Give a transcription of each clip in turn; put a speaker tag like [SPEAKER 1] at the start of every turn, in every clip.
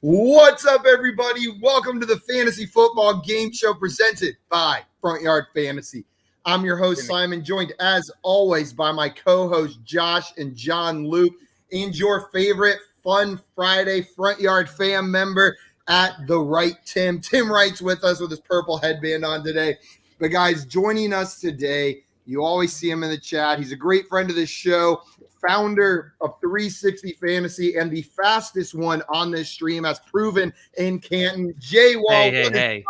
[SPEAKER 1] What's up, everybody? Welcome to the Fantasy Football Game Show presented by Front Yard Fantasy. I'm your host, Simon, joined as always by my co-hosts, Josh and John Luke, and your favorite Fun Friday Front Yard fam member at the right, Tim. Tim Wright's with us with his purple headband on today. But guys, joining us today, you always see him in the chat. He's a great friend of this show, founder of 360 Fantasy, and the fastest one on this stream, as proven in Canton. JayWall,
[SPEAKER 2] Hey.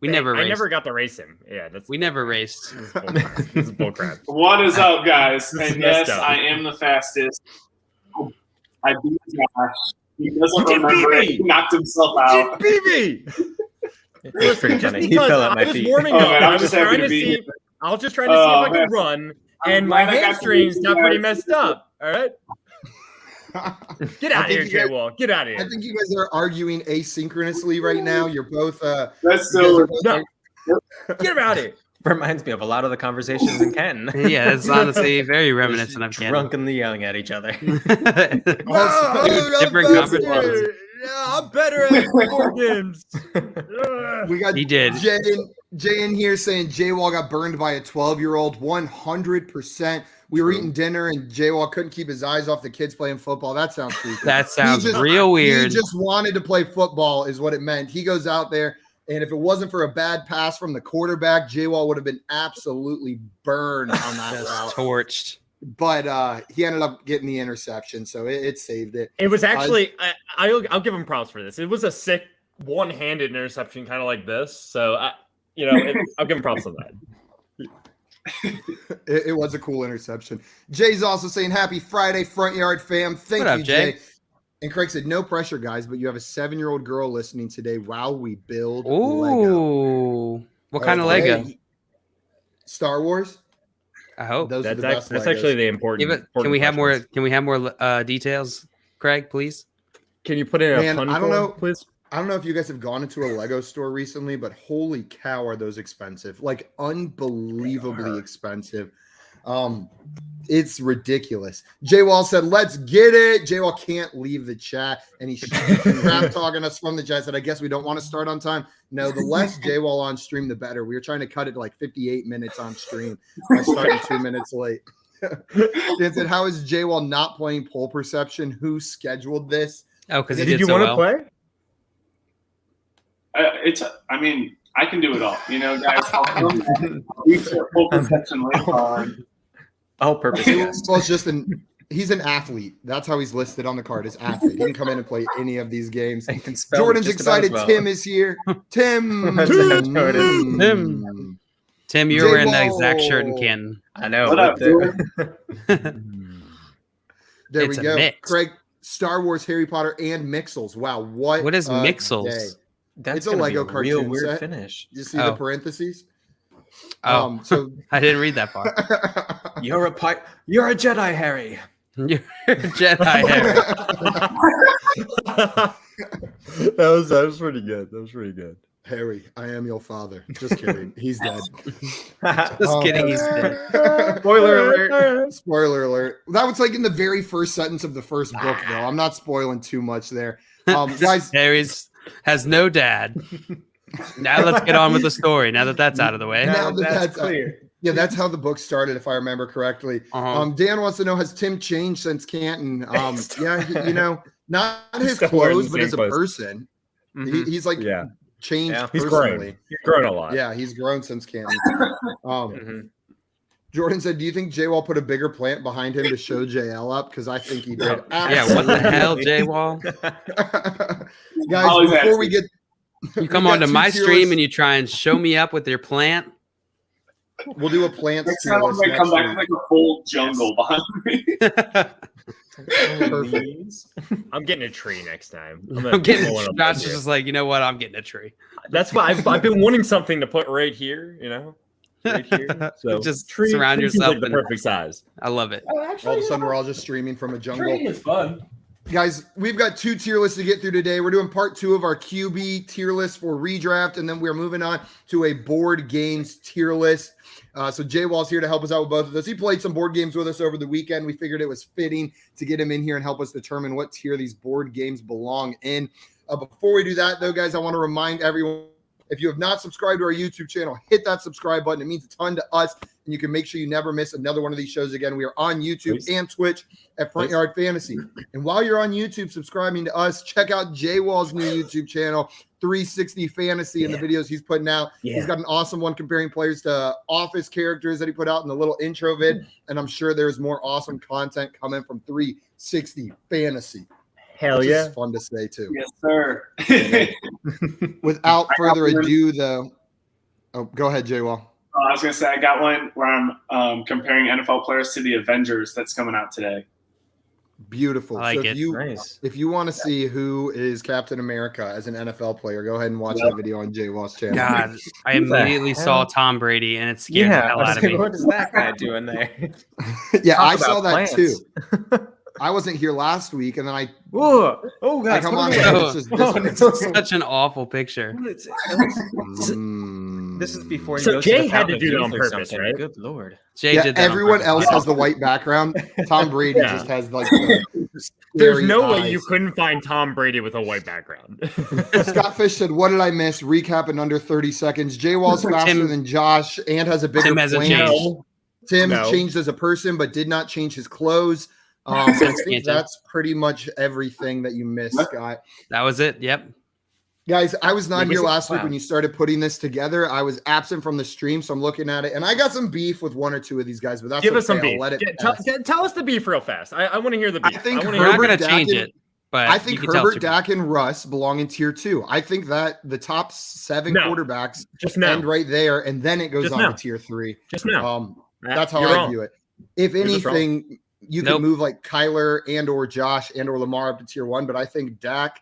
[SPEAKER 2] I never got to race him. Yeah,
[SPEAKER 3] we never raced.
[SPEAKER 2] This is bullcrap.
[SPEAKER 4] What is up, guys? And yes, I am the fastest. I beat Josh. He doesn't remember it. He knocked himself out.
[SPEAKER 2] You beat me.
[SPEAKER 3] It was pretty funny. He fell at my feet.
[SPEAKER 2] Warming up. I was just trying to see if I could run, and my hamstrings got pretty messed up. All right. Get out of here, JayWall. Get out of here.
[SPEAKER 1] I think you guys are arguing asynchronously right now. You're both
[SPEAKER 4] That's so
[SPEAKER 2] no. Get him out of here.
[SPEAKER 3] Reminds me of a lot of the conversations in Canton.
[SPEAKER 5] Yeah, it's honestly very reminiscent of Canton.
[SPEAKER 3] Drunkenly yelling at each other.
[SPEAKER 5] Different conversations.
[SPEAKER 2] Yeah, I'm better at board games.
[SPEAKER 1] We got Jay in here saying JayWall got burned by a 12-year-old 100%. We were eating dinner and JayWall couldn't keep his eyes off the kids playing football. That sounds creepy.
[SPEAKER 5] That sounds real weird.
[SPEAKER 1] He just wanted to play football is what it meant. He goes out there, and if it wasn't for a bad pass from the quarterback, JayWall would have been absolutely burned on that route.
[SPEAKER 5] Torched.
[SPEAKER 1] But he ended up getting the interception, so it saved it.
[SPEAKER 2] It was actually I'll give him props for this. It was a sick one-handed interception, kind of like this. So I'll give him props on that.
[SPEAKER 1] It was a cool interception. Jay's also saying happy Friday, Front Yard fam. Thank you,
[SPEAKER 5] Jay.
[SPEAKER 1] And Craig said, no pressure, guys, but you have a 7-year-old girl listening today while we build
[SPEAKER 5] Lego.
[SPEAKER 1] Lego.
[SPEAKER 5] What kind of Lego?
[SPEAKER 1] Star Wars.
[SPEAKER 5] I hope.
[SPEAKER 1] Those are the
[SPEAKER 2] That's
[SPEAKER 1] best
[SPEAKER 2] actually
[SPEAKER 1] Legos.
[SPEAKER 2] the important.
[SPEAKER 5] Can we have more? Can we have more details, Craig? Please.
[SPEAKER 2] Can you put in a pun
[SPEAKER 1] I don't know,
[SPEAKER 2] please?
[SPEAKER 1] I don't know if you guys have gone into a Lego store recently, but holy cow, are those expensive? Like unbelievably expensive. It's ridiculous. JayWall said, let's get it. JayWall can't leave the chat, and he's crap talking us from the chat. Said, I guess we don't want to start on time. No, the less JayWall on stream, the better. We were trying to cut it to like 58 minutes on stream. I started 2 minutes late. Dan said, how is JayWall not playing Pole Perception? Who scheduled this?
[SPEAKER 5] Oh, because
[SPEAKER 2] Did you want to play?
[SPEAKER 4] I can do it all. Guys. Full perception later on.
[SPEAKER 3] All purpose.
[SPEAKER 1] Well, it's just he's an athlete. That's how he's listed on the card, as athlete. He can come in and play any of these games. Jordan's excited. Well. Tim is here. Tim,
[SPEAKER 5] you're wearing that exact shirt in Canton.
[SPEAKER 3] I know.
[SPEAKER 4] What up,
[SPEAKER 1] There
[SPEAKER 5] It's
[SPEAKER 1] we
[SPEAKER 5] a
[SPEAKER 1] go.
[SPEAKER 5] mix.
[SPEAKER 1] Craig, Star Wars, Harry Potter, and Mixels. Wow, what
[SPEAKER 5] is
[SPEAKER 1] a
[SPEAKER 5] Mixels?
[SPEAKER 1] day.
[SPEAKER 3] That's
[SPEAKER 1] It's a Lego
[SPEAKER 3] be a real
[SPEAKER 1] cartoon
[SPEAKER 3] weird
[SPEAKER 1] set.
[SPEAKER 3] finish.
[SPEAKER 1] You see the parentheses?
[SPEAKER 5] Oh,
[SPEAKER 1] So
[SPEAKER 5] I didn't read that part.
[SPEAKER 3] You're a Jedi, Harry.
[SPEAKER 5] You're a Jedi, Harry.
[SPEAKER 2] That was pretty good. That was pretty good.
[SPEAKER 1] Harry, I am your father. Just kidding. He's dead.
[SPEAKER 5] Just kidding. He's dead.
[SPEAKER 1] Spoiler alert. Spoiler alert. That was like in the very first sentence of the first book, though. I'm not spoiling too much there. Guys,
[SPEAKER 5] Has no dad. Now let's get on with the story. Now that that's out of the way.
[SPEAKER 1] now that
[SPEAKER 3] that's clear.
[SPEAKER 1] Yeah, that's how the book started, if I remember correctly. Dan wants to know, has Tim changed since Canton? Yeah, not his clothes, but as a person.
[SPEAKER 5] Mm-hmm.
[SPEAKER 1] He's like changed
[SPEAKER 2] He's
[SPEAKER 1] personally.
[SPEAKER 2] He's grown a lot.
[SPEAKER 1] Yeah, he's grown since Canton. Jordan said, do you think JayWall put a bigger plant behind him to show JL up? Because I think he did.
[SPEAKER 5] Yeah, what the hell, JayWall?
[SPEAKER 1] Guys, before we get...
[SPEAKER 5] You come onto my stream and you try and show me up with your plant?
[SPEAKER 1] We'll do a plant
[SPEAKER 4] Next
[SPEAKER 1] tier
[SPEAKER 4] time I'm
[SPEAKER 1] list
[SPEAKER 4] going to come
[SPEAKER 1] next
[SPEAKER 4] back with like a full jungle behind me.
[SPEAKER 1] Perfect.
[SPEAKER 2] I'm getting a tree next time.
[SPEAKER 5] I'm getting a tree. Josh is just like, you know what? I'm getting a tree.
[SPEAKER 2] That's why I've been wanting something to put right here, right here. So
[SPEAKER 5] just
[SPEAKER 2] tree
[SPEAKER 5] surround
[SPEAKER 2] seems
[SPEAKER 5] yourself
[SPEAKER 2] like the perfect size.
[SPEAKER 5] I love it.
[SPEAKER 1] All of a sudden, we're all just streaming from a jungle.
[SPEAKER 4] Tree is fun.
[SPEAKER 1] Guys, we've got 2 tier lists to get through today. We're doing part 2 of our QB tier list for redraft, and then we're moving on to a board games tier list. So JayWall's here to help us out with both of those. He played some board games with us over the weekend. We figured it was fitting to get him in here and help us determine what tier these board games belong in. Before we do that, though, guys, I want to remind everyone, if you have not subscribed to our YouTube channel, hit that subscribe button. It means a ton to us, and you can make sure you never miss another one of these shows again. We are on YouTube and Twitch at Front Yard Fantasy. And while you're on YouTube subscribing to us, check out JayWall's new YouTube channel, 360 Fantasy, and the videos he's putting out. He's got an awesome one comparing players to Office characters that he put out in the little intro vid, and I'm sure there's more awesome content coming from 360 Fantasy.
[SPEAKER 2] Hell yeah.
[SPEAKER 1] It's fun to say, too.
[SPEAKER 4] Yes, sir.
[SPEAKER 1] Without further ado, though. Oh, go ahead, JayWall.
[SPEAKER 4] I was going to say, I got one where I'm comparing NFL players to the Avengers that's coming out today.
[SPEAKER 1] Beautiful.
[SPEAKER 5] I like
[SPEAKER 1] so
[SPEAKER 5] it.
[SPEAKER 1] if you want to see who is Captain America as an NFL player, go ahead and watch that video on JayWall's channel.
[SPEAKER 5] God, I immediately saw Tom Brady, and it scared the hell out of me.
[SPEAKER 3] What is that guy doing there?
[SPEAKER 1] Yeah, I saw that too. I wasn't here last week, and then I
[SPEAKER 3] God!
[SPEAKER 1] come on.
[SPEAKER 5] This is such an awful picture.
[SPEAKER 3] This is before.
[SPEAKER 2] So Jay had to do it on purpose, right?
[SPEAKER 3] Good lord.
[SPEAKER 5] Jay did that.
[SPEAKER 1] Everyone else has the white background. Tom Brady just has like.
[SPEAKER 2] There's no way you couldn't find Tom Brady with a white background.
[SPEAKER 1] Scott Fish said, "What did I miss? Recap in under 30 seconds." JayWall's faster than Josh and has a bigger
[SPEAKER 5] Tim hasn't
[SPEAKER 1] plan.
[SPEAKER 5] changed.
[SPEAKER 1] Tim changed as a person, but did not change his clothes. I think that's pretty much everything that you missed, Scott.
[SPEAKER 5] That was it. Yep.
[SPEAKER 1] Guys, I was not here last week when you started putting this together. I was absent from the stream, so I'm looking at it, and I got some beef with 1 or 2 of these guys, but that's
[SPEAKER 2] Give us some
[SPEAKER 1] okay.
[SPEAKER 2] beef.
[SPEAKER 1] I'll let it
[SPEAKER 2] Tell us the beef real fast. I want to hear the beef.
[SPEAKER 1] I think
[SPEAKER 5] We're not going to change it, but
[SPEAKER 1] I think Herbert, Dak, and Russ belong in tier 2. I think that the top 7 quarterbacks end right there, and then it goes on to tier 3.
[SPEAKER 2] Just now.
[SPEAKER 1] That's how I view it. If anything, you can move like Kyler and or Josh and or Lamar up to tier 1, but I think Dak,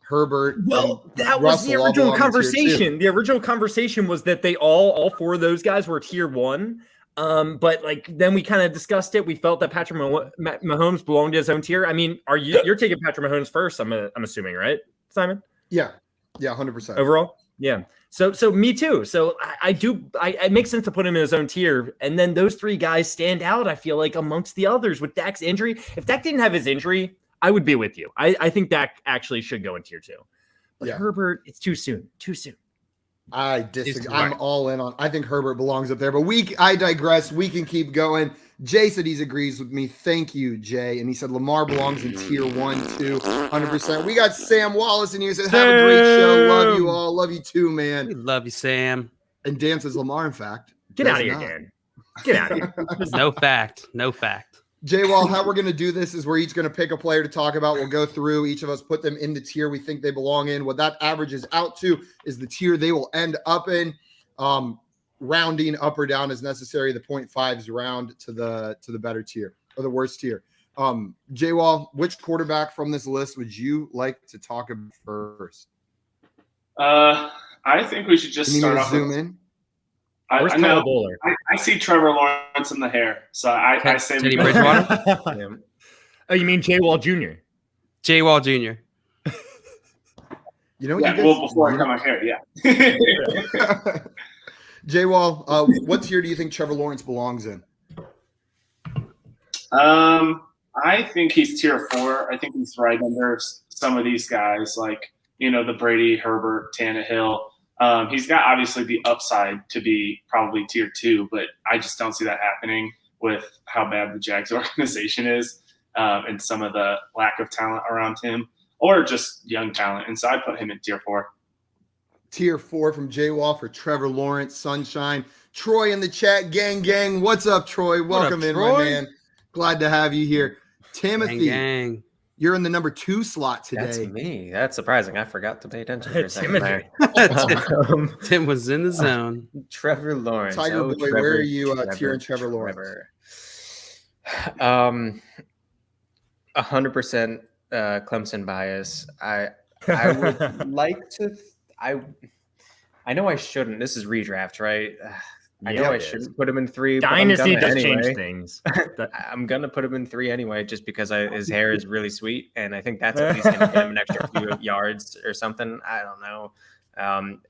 [SPEAKER 1] Herbert.
[SPEAKER 2] Well, that was the original conversation. The original conversation was that they all 4 of those guys were tier 1. But like then we kind of discussed it. We felt that Patrick Mahomes belonged to his own tier. I mean, you're taking Patrick Mahomes first? I'm assuming, right, Simon?
[SPEAKER 1] Yeah, 100%
[SPEAKER 2] overall. Yeah. So me too. So it makes sense to put him in his own tier. And then those 3 guys stand out, I feel like, amongst the others with Dak's injury. If Dak didn't have his injury, I would be with you. I think Dak actually should go in tier 2. But Herbert, it's too soon.
[SPEAKER 1] I disagree. I'm all in on. I think Herbert belongs up there, but I digress. We can keep going. Jay said he agrees with me. Thank you, Jay. And he said Lamar belongs in tier 1 too, 100%. We got Sam Wallace in here. Said, have a great show. Love you all. Love you too, man.
[SPEAKER 5] We love you, Sam.
[SPEAKER 1] And Dan says Lamar, in fact.
[SPEAKER 2] Get out of here, Dan. Get out of here.
[SPEAKER 5] No fact.
[SPEAKER 1] JayWall, how we're going to do this is we're each going to pick a player to talk about. We'll go through, each of us put them in the tier we think they belong in. What that averages out to is the tier they will end up in. Rounding up or down as necessary. The 0.5s round to the better tier or the worst tier. JayWall, which quarterback from this list would you like to talk about first?
[SPEAKER 4] I think we should just start off.
[SPEAKER 1] Zoom in.
[SPEAKER 4] I see Trevor Lawrence in the hair, so I say
[SPEAKER 5] Teddy Bridgewater.
[SPEAKER 2] Oh, you mean JayWall Jr.?
[SPEAKER 5] JayWall Jr.
[SPEAKER 1] You know,
[SPEAKER 4] before I cut my hair,
[SPEAKER 1] JayWall, what tier do you think Trevor Lawrence belongs in?
[SPEAKER 4] I think he's tier 4. I think he's right under some of these guys, like the Brady, Herbert, Tannehill. He's got obviously the upside to be probably tier 2, but I just don't see that happening with how bad the Jags organization is and some of the lack of talent around him or just young talent. And so I put him in tier 4.
[SPEAKER 1] Tier 4 from JayWall for Trevor Lawrence, Sunshine. Troy in the chat, gang. What's up, Troy? Welcome in, Troy? My man. Glad to have you here. Timothy.
[SPEAKER 5] Gang.
[SPEAKER 1] You're in the number 2 slot today.
[SPEAKER 3] That's me. That's surprising. I forgot to pay attention for a second there.
[SPEAKER 5] Tim was in the zone.
[SPEAKER 3] Trevor Lawrence.
[SPEAKER 1] Tiger Boy,
[SPEAKER 3] Trevor,
[SPEAKER 1] where are you tiering Trevor Lawrence?
[SPEAKER 3] 100% Clemson bias. I would like to. I know I shouldn't. This is redraft, right? I know I shouldn't put him in 3.
[SPEAKER 2] Dynasty
[SPEAKER 3] but
[SPEAKER 2] does
[SPEAKER 3] anyway.
[SPEAKER 2] change things.
[SPEAKER 3] I'm gonna put him in 3 anyway, just because his hair is really sweet, and I think that's at least gonna get him an extra few yards or something. I don't know.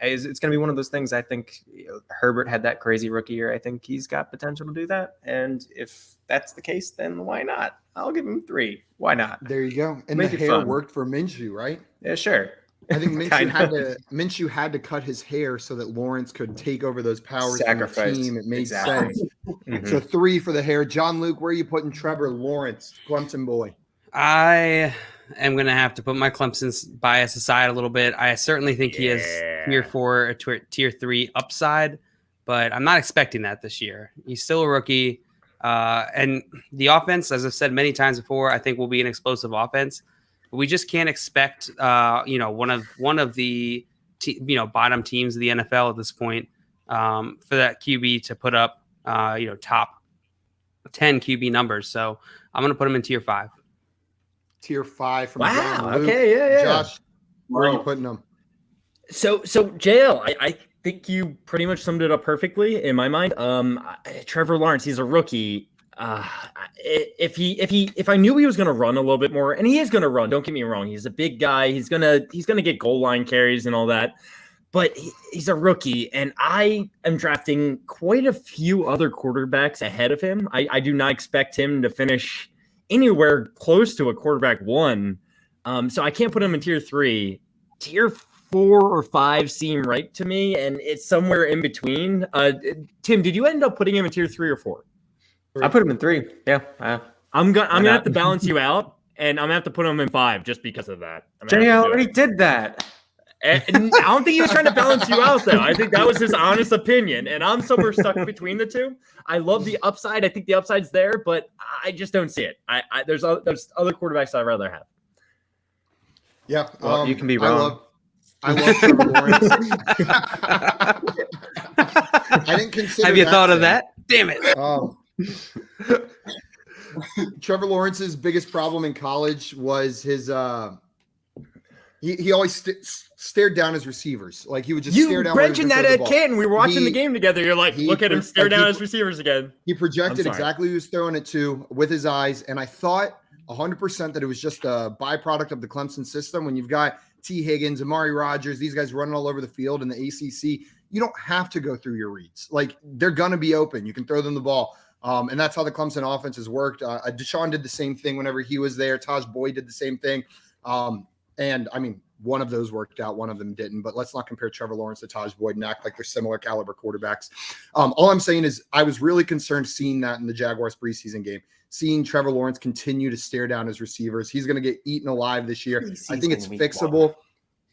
[SPEAKER 3] It's gonna be one of those things. I think Herbert had that crazy rookie year. I think he's got potential to do that, and if that's the case, then why not? I'll give him 3. Why not?
[SPEAKER 1] There you go. And
[SPEAKER 3] Make
[SPEAKER 1] the
[SPEAKER 3] it
[SPEAKER 1] hair
[SPEAKER 3] fun.
[SPEAKER 1] worked for Minshew, right?
[SPEAKER 3] Yeah, sure.
[SPEAKER 1] I think
[SPEAKER 3] Kinda.
[SPEAKER 1] Minshew had to cut his hair so that Lawrence could take over those powers
[SPEAKER 3] Sacrifice.
[SPEAKER 1] from the team. It made
[SPEAKER 3] Exactly.
[SPEAKER 1] sense.
[SPEAKER 3] Mhm.
[SPEAKER 1] So 3 for the hair. John Luke, where are you putting Trevor Lawrence, Clemson boy?
[SPEAKER 5] I am going to have to put my Clemson's bias aside a little bit. I certainly think he has tier 4 or tier 3 upside, but I'm not expecting that this year. He's still a rookie. And the offense, as I've said many times before, I think will be an explosive offense. We just can't expect, one of the bottom teams of the NFL at this point for that QB to put up, top 10 QB numbers. So I'm going to put him in tier 5.
[SPEAKER 1] Tier 5 from
[SPEAKER 2] Wow.
[SPEAKER 1] John Luke.
[SPEAKER 2] Okay. Yeah.
[SPEAKER 1] Josh, where are you putting him?
[SPEAKER 2] So JL, I think you pretty much summed it up perfectly in my mind. Trevor Lawrence, he's a rookie. If I knew he was going to run a little bit more, and he is going to run, don't get me wrong, he's a big guy, he's gonna get goal line carries and all that, but he's a rookie, and I am drafting quite a few other quarterbacks ahead of him. I do not expect him to finish anywhere close to a quarterback 1, so I can't put him in tier 3. Tier 4 or 5 seem right to me, and it's somewhere in between. Tim, did you end up putting him in tier 3 or 4?
[SPEAKER 3] I put him in 3. Yeah.
[SPEAKER 2] I'm gonna have to balance you out, and I'm gonna have to put him in 5 just because of that.
[SPEAKER 3] Jay already did that.
[SPEAKER 2] And I don't think he was trying to balance you out, though. I think that was his honest opinion, and I'm somewhere stuck between the two. I love the upside. I think the upside's there, but I just don't see it. There's other quarterbacks I'd rather have.
[SPEAKER 1] Yeah,
[SPEAKER 3] Well, you can be wrong.
[SPEAKER 1] I love Trevor Lawrence. I didn't consider.
[SPEAKER 5] Have you thought of that? Damn it.
[SPEAKER 1] Trevor Lawrence's biggest problem in college was his he always stared down his receivers. Like he would just stare down.
[SPEAKER 2] You mentioned that at Canton. We were watching the game together. You're like, look at him stare down his receivers again.
[SPEAKER 1] He projected exactly who he was throwing it to with his eyes, and I thought 100% that it was just a byproduct of the Clemson system. When you've got T. Higgins, Amari Rodgers, these guys running all over the field in the ACC, you don't have to go through your reads. Like they're gonna be open. You can throw them the ball. And that's how the Clemson offense has worked. Deshaun did the same thing whenever he was there. Taj Boyd did the same thing. And I mean, one of those worked out, one of them didn't. But let's not compare Trevor Lawrence to Taj Boyd and act like they're similar caliber quarterbacks. All I'm saying is I was really concerned seeing that in the Jaguars preseason game, seeing Trevor Lawrence continue to stare down his receivers. He's going to get eaten alive this year. I think it's fixable.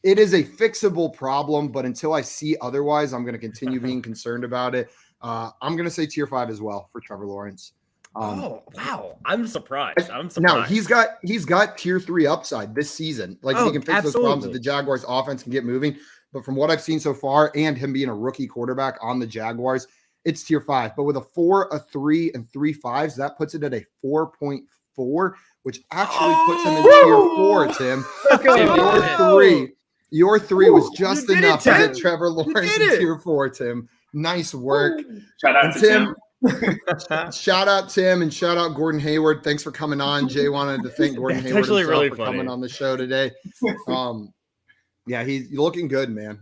[SPEAKER 1] It is a fixable problem, but until I see otherwise, I'm going to continue being concerned about it. I'm going to say tier 5 as well for Trevor Lawrence.
[SPEAKER 2] Oh, wow. I'm surprised.
[SPEAKER 1] Now he's got tier 3 upside this season. Like he can fix those problems that the Jaguars offense can get moving. But from what I've seen so far and him being a rookie quarterback on the Jaguars, it's tier 5. But with a 4, a 3, and 3 5s, that puts it at a 4.4, which actually puts him in tier 4, Tim. Your 3 was just enough to get Trevor Lawrence in tier 4, Tim. Nice work.
[SPEAKER 4] Shout out to Tim.
[SPEAKER 1] Shout out Tim and shout out Gordon Hayward. Thanks for coming on. Jay wanted to thank Gordon Hayward for coming on the show today. Yeah, he's looking good, man.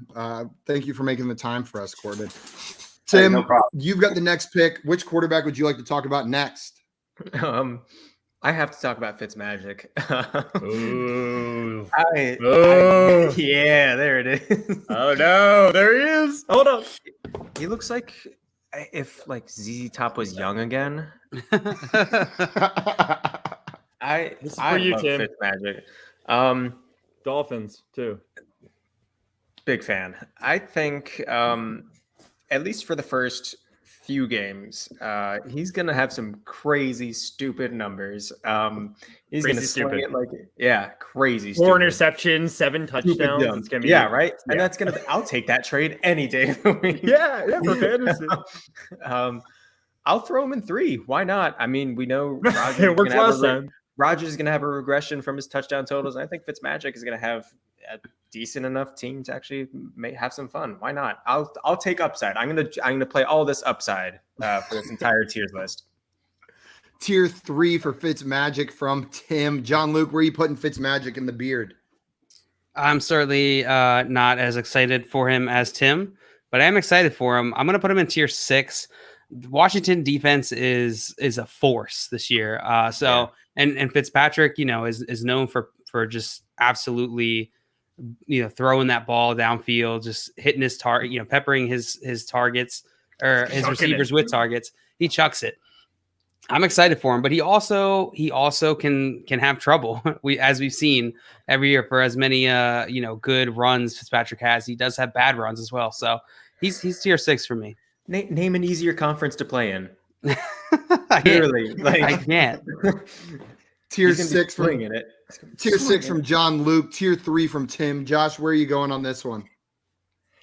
[SPEAKER 1] Thank you for making the time for us, Gordon. Tim, no problem. You've got the next pick. Which quarterback would you like to talk about next?
[SPEAKER 3] I have to talk about Fitzmagic.
[SPEAKER 2] Ooh.
[SPEAKER 3] Yeah, there it is.
[SPEAKER 2] Oh no, there he is. Hold up.
[SPEAKER 3] He looks like if ZZ Top was young again.
[SPEAKER 2] This is for you,
[SPEAKER 3] love
[SPEAKER 2] Tim.
[SPEAKER 3] Fitzmagic.
[SPEAKER 2] Dolphins too.
[SPEAKER 3] Big fan. I think at least for the first few games, he's gonna have some crazy stupid numbers. He's gonna sling it crazy
[SPEAKER 2] 4 interceptions, 7 touchdowns. It's gonna be
[SPEAKER 3] right. And that's gonna I'll take that trade any day of the week.
[SPEAKER 2] Yeah, for fantasy.
[SPEAKER 3] I'll throw him in 3. Why not? I mean, we know
[SPEAKER 2] it worked last time.
[SPEAKER 3] Rodgers is going to have a regression from his touchdown totals. And I think Fitzmagic is going to have a decent enough team to actually may have some fun. Why not? I'll take upside. I'm gonna play all this upside for this entire tiers list.
[SPEAKER 1] Tier 3 for Fitzmagic from Tim. John Luke, where are you putting Fitzmagic in the beard?
[SPEAKER 5] I'm certainly not as excited for him as Tim, but I am excited for him. I'm going to put him in tier 6. Washington defense is a force this year. And Fitzpatrick, is known for just absolutely, throwing that ball downfield, just hitting his target, peppering his targets or his receivers with targets. He chucks it. I'm excited for him, but he also can have trouble. As we've seen every year for as many good runs Fitzpatrick has, he does have bad runs as well. So he's tier 6 for me.
[SPEAKER 3] Name an easier conference to play in.
[SPEAKER 5] Literally, I can't.
[SPEAKER 1] Tier 6 from John Luke. Tier 3 from Tim. Josh, where are you going on this one?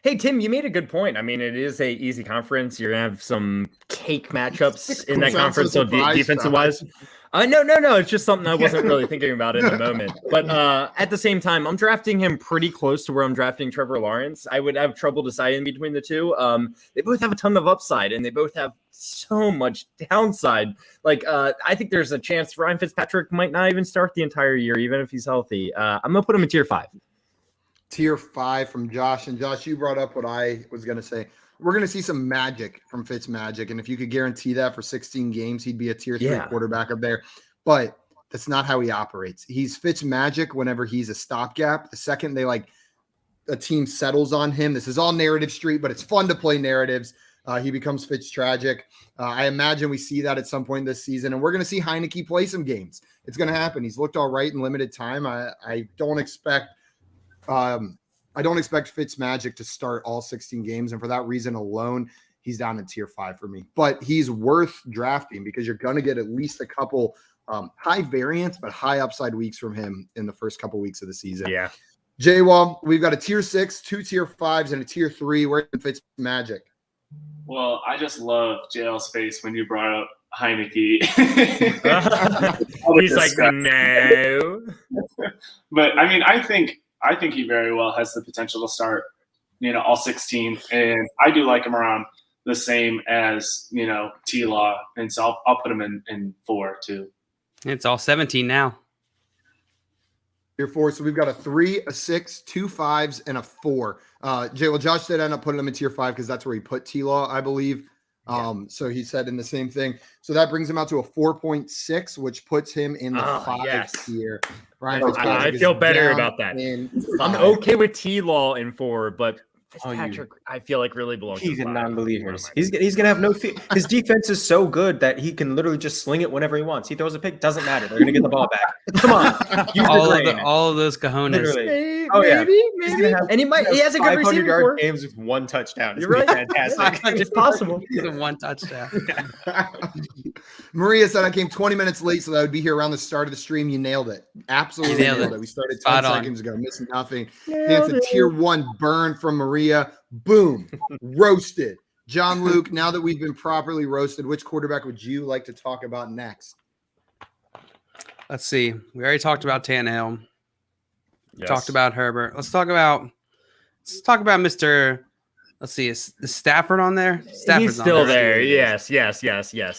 [SPEAKER 2] Hey, Tim, you made a good point. I mean, it is a easy conference. You're going to have some cake matchups in that conference, so defensive-wise. No. It's just something I wasn't really thinking about in the moment. But at the same time, I'm drafting him pretty close to where I'm drafting Trevor Lawrence. I would have trouble deciding between the two. They both have a ton of upside, and they both have so much downside. I think there's a chance Ryan Fitzpatrick might not even start the entire year, even if he's healthy. I'm going to put him in tier 5.
[SPEAKER 1] Tier 5 from Josh. And Josh, you brought up what I was going to say. We're going to see some magic from Fitzmagic. And if you could guarantee that for 16 games, he'd be a tier 3 quarterback up there. But that's not how he operates. He's Fitzmagic whenever he's a stopgap. The second a team settles on him, this is all narrative street, but it's fun to play narratives. He becomes Fitztragic. I imagine we see that at some point this season, and we're going to see Heineke play some games. It's going to happen. He's looked all right in limited time. I don't expect Fitzmagic to start all 16 games, and for that reason alone, he's down in tier 5 for me. But he's worth drafting because you're going to get at least a couple high variance but high upside weeks from him in the first couple weeks of the season.
[SPEAKER 2] Yeah.
[SPEAKER 1] JayWall, we've got a tier 6, 2 tier 5s, and a tier 3. Where's Fitzmagic?
[SPEAKER 4] Well, I just love JL's face when you brought up Heineke.
[SPEAKER 2] He's like, no.
[SPEAKER 4] But I mean, I think he very well has the potential to start, all 16. And I do like him around the same as, T-Law. And so I'll put him in 4 too.
[SPEAKER 5] It's all 17 now.
[SPEAKER 1] Tier 4. So we've got a 3, a 6, 2 5s, and a 4. Josh did end up putting him in tier 5 because that's where he put T-Law, I believe. So he said in the same thing. So that brings him out to a 4.6, which puts him in the 5 tier. Ryan,
[SPEAKER 2] I feel better about that. I'm okay with T-Law in 4, but Fitzpatrick, I feel like really belongs.
[SPEAKER 3] He's in non-believers. He's gonna have no fear. His defense is so good that he can literally just sling it whenever he wants. He throws a pick, doesn't matter. They're gonna get the ball back. Come on,
[SPEAKER 5] all of those cojones.
[SPEAKER 2] Maybe. And he has a good receiving core.
[SPEAKER 3] Games with 1 touchdown.
[SPEAKER 2] You're right.
[SPEAKER 3] Fantastic.
[SPEAKER 2] It's possible.
[SPEAKER 5] He's a 1 touchdown.
[SPEAKER 1] Maria said I came 20 minutes late, so that would be here around the start of the stream. You nailed it. Absolutely nailed it. We started 10 seconds ago, missing nothing. That's a tier 1 burn from Maria. Boom. Roasted. John Luke, now that we've been properly roasted, which quarterback would you like to talk about next?
[SPEAKER 5] Let's see. We already talked about Tannehill. Yes. Talked about Herbert. Let's talk about Mr. Let's see. Is Stafford on there? Stafford's
[SPEAKER 2] He's still there. Yes.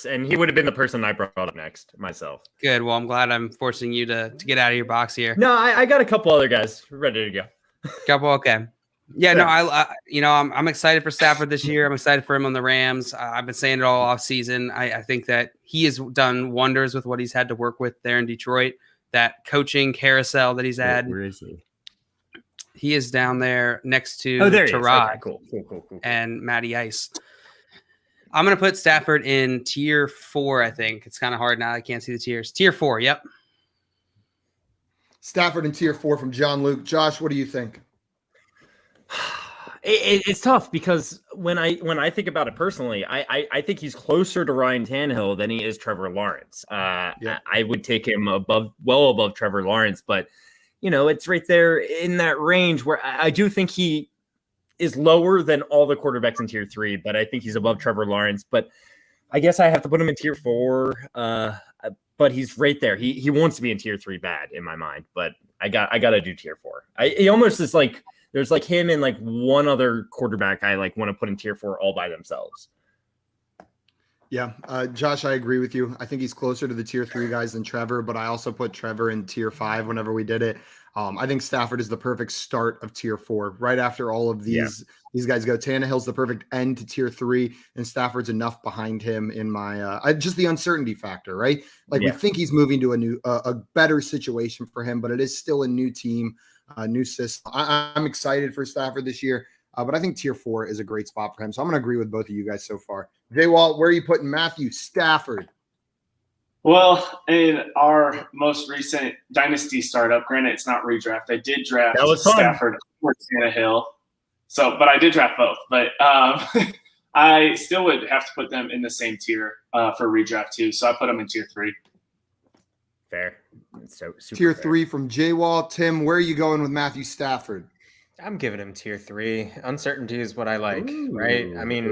[SPEAKER 2] And he would have been the person I brought up next myself.
[SPEAKER 5] Good. Well, I'm glad I'm forcing you to get out of your box here.
[SPEAKER 2] No, I got a couple other guys ready to go.
[SPEAKER 5] Couple. Okay. Yeah, no, I'm excited for Stafford this year. I'm excited for him on the Rams. I've been saying it all off season. I think that he has done wonders with what he's had to work with there in Detroit. That coaching carousel that he's had.
[SPEAKER 2] Where is he?
[SPEAKER 5] He is down there next to
[SPEAKER 2] Tyrod. Okay, cool.
[SPEAKER 5] And Matty Ice. I'm going to put Stafford in tier 4, I think. It's kind of hard now. I can't see the tiers. Tier 4, yep.
[SPEAKER 1] Stafford in tier 4 from John Luke. Josh, what do you think?
[SPEAKER 2] It's tough because when I think about it personally, I think he's closer to Ryan Tannehill than he is Trevor Lawrence. I would take him well above Trevor Lawrence, but it's right there in that range where I do think he is lower than all the quarterbacks in tier 3, but I think he's above Trevor Lawrence. But I guess I have to put him in tier 4. but he's right there. He wants to be in tier 3 bad in my mind, but I gotta do tier 4. He almost is like there's like him and like one other quarterback I like want to put in tier 4 all by themselves.
[SPEAKER 1] Yeah, Josh, I agree with you. I think he's closer to the tier 3 guys than Trevor, but I also put Trevor in tier 5 whenever we did it. I think Stafford is the perfect start of tier 4. Right after all of these guys go, Tannehill's the perfect end to tier 3, and Stafford's enough behind him in my just the uncertainty factor, right? Like we think he's moving to a better situation for him, but it is still a new team, a new system. I'm excited for Stafford this year. But I think tier 4 is a great spot for him. So I'm going to agree with both of you guys so far. JayWall, where are you putting Matthew Stafford?
[SPEAKER 4] Well, in our most recent dynasty startup, granted it's not redraft, I did draft Stafford or Tannehill. But I did draft both. But I still would have to put them in the same tier for redraft too. So I put them in tier 3.
[SPEAKER 2] Fair. So
[SPEAKER 1] tier 3 from JayWall. Tim, where are you going with Matthew Stafford?
[SPEAKER 3] I'm giving him tier 3. Uncertainty is what I like, right? I mean,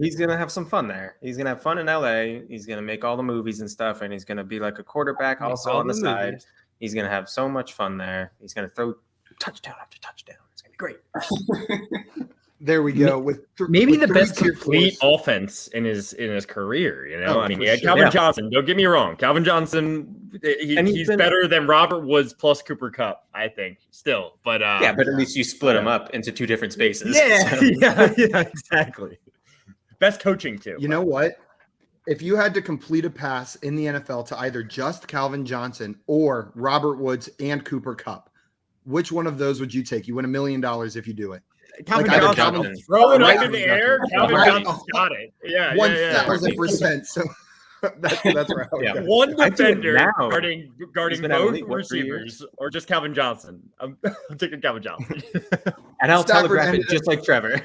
[SPEAKER 3] he's going to have some fun there. He's going to have fun in LA. He's going to make all the movies and stuff, and he's going to be like a quarterback also on the side. He's going to have so much fun there. He's going to throw touchdown after touchdown. It's going to be great.
[SPEAKER 1] There we go.
[SPEAKER 2] Maybe the best complete offense in his career. You know, I mean, Calvin Johnson. Don't get me wrong, Calvin Johnson. He's better than Robert Woods plus Cooper Kupp, I think. Still, but
[SPEAKER 3] but at least you split them up into 2 different spaces.
[SPEAKER 2] Yeah, exactly. Best coaching too.
[SPEAKER 1] You know what? If you had to complete a pass in the NFL to either just Calvin Johnson or Robert Woods and Cooper Kupp, which one of those would you take? You win $1 million if you you
[SPEAKER 2] Calvin Johnson. Throw it up in the air. Calvin Johnson's got it. Yeah,
[SPEAKER 1] 1,000%. So that's where I would go.
[SPEAKER 2] One defender guarding both receivers, or just Calvin Johnson. I'm taking Calvin Johnson.
[SPEAKER 3] And I'll telegraph it just like Trevor.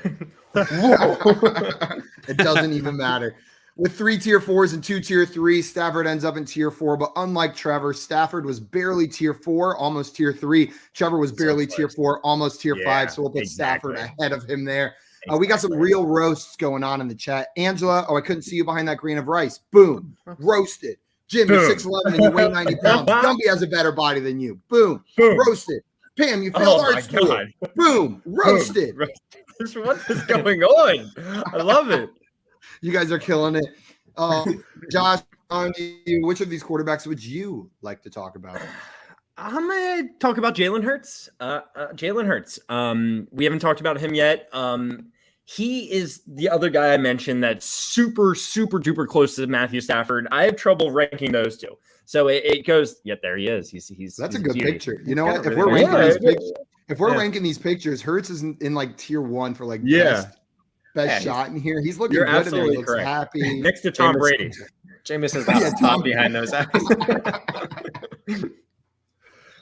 [SPEAKER 1] It doesn't even matter. With 3 tier 4s and 2 tier 3s, Stafford ends up in tier 4. But unlike Trevor, Stafford was barely tier 4, almost tier 3. Trevor was barely tier 4, almost tier 5. So we'll put Stafford ahead of him there. We got some real roasts going on in the chat. Angela, I couldn't see you behind that grain of rice. Boom. Roasted. Jim, you're 6'11 and you weigh 90 pounds. Gumby has a better body than you. Boom. Roasted. Pam, you failed art school. Boom. Roasted.
[SPEAKER 2] What is going on? I love it.
[SPEAKER 1] You guys are killing it. Josh, which of these quarterbacks would you like to talk about?
[SPEAKER 2] I'm going to talk about Jalen Hurts. Jalen Hurts. We haven't talked about him yet. He is the other guy I mentioned that's super, super duper close to Matthew Stafford. I have trouble ranking those two. So it goes, there he is. That's
[SPEAKER 1] a good picture. You know what? If we're ranking these pictures, Hurts is in like tier 1 for like best shot in here. He's looking good in there. He looks happy.
[SPEAKER 2] Next to Tom Brady.
[SPEAKER 3] Jameis is not top behind those eyes.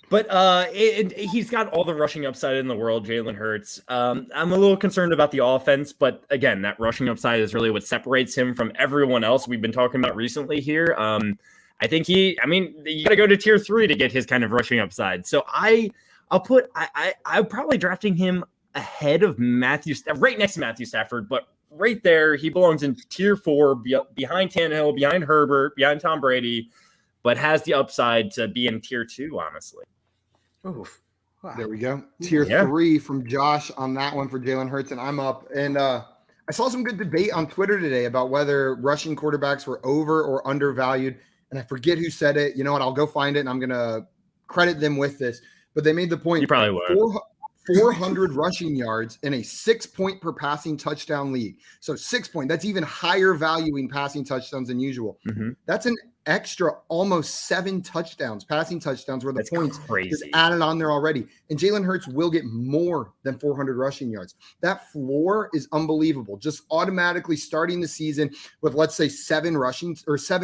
[SPEAKER 2] But he's got all the rushing upside in the world, Jalen Hurts. I'm a little concerned about the offense, but again, that rushing upside is really what separates him from everyone else we've been talking about recently here. I think you got to go to tier 3 to get his kind of rushing upside. So I'm probably drafting him ahead of right next to Matthew Stafford, but right there, he belongs in tier 4, behind Tannehill, behind Herbert, behind Tom Brady, but has the upside to be in tier 2, honestly.
[SPEAKER 3] Oof.
[SPEAKER 1] Wow. There we go. Tier 3 from Josh on that one for Jalen Hurts, and I'm up. And I saw some good debate on Twitter today about whether rushing quarterbacks were over or undervalued, and I forget who said it. You know what? I'll go find it, and I'm going to credit them with this. But they made the point.
[SPEAKER 2] You probably would.
[SPEAKER 1] 400 rushing yards in a 6-point per passing touchdown league. So 6 point, that's even higher valuing passing touchdowns than usual. Mm-hmm. That's an extra almost 7 touchdowns, passing touchdowns, where the points is added on there already. And Jalen Hurts will get more than 400 rushing yards. That floor is unbelievable. Just automatically starting the season with, let's say, 7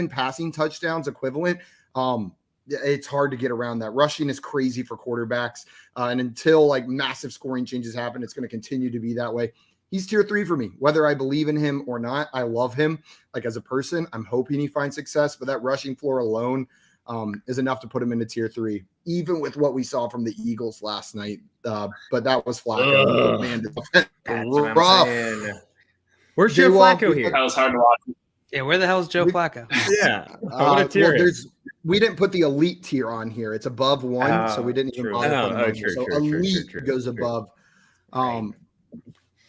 [SPEAKER 1] passing touchdowns equivalent. It's hard to get around that. Rushing is crazy for quarterbacks. And until like massive scoring changes happen, it's going to continue to be that way. He's tier 3 for me, whether I believe in him or not. I love him like as a person. I'm hoping he finds success, but that rushing floor alone is enough to put him into tier 3, even with what we saw from the Eagles last night. But that was Flacco. Man, rough.
[SPEAKER 2] Where's Joe Flacco here?
[SPEAKER 4] That was hard to watch.
[SPEAKER 5] Yeah, where the hell is Joe Flacco?
[SPEAKER 2] Yeah. What a tier
[SPEAKER 1] we didn't put the elite tier on here. It's above 1, so we didn't even bother putting it on here. So elite goes above.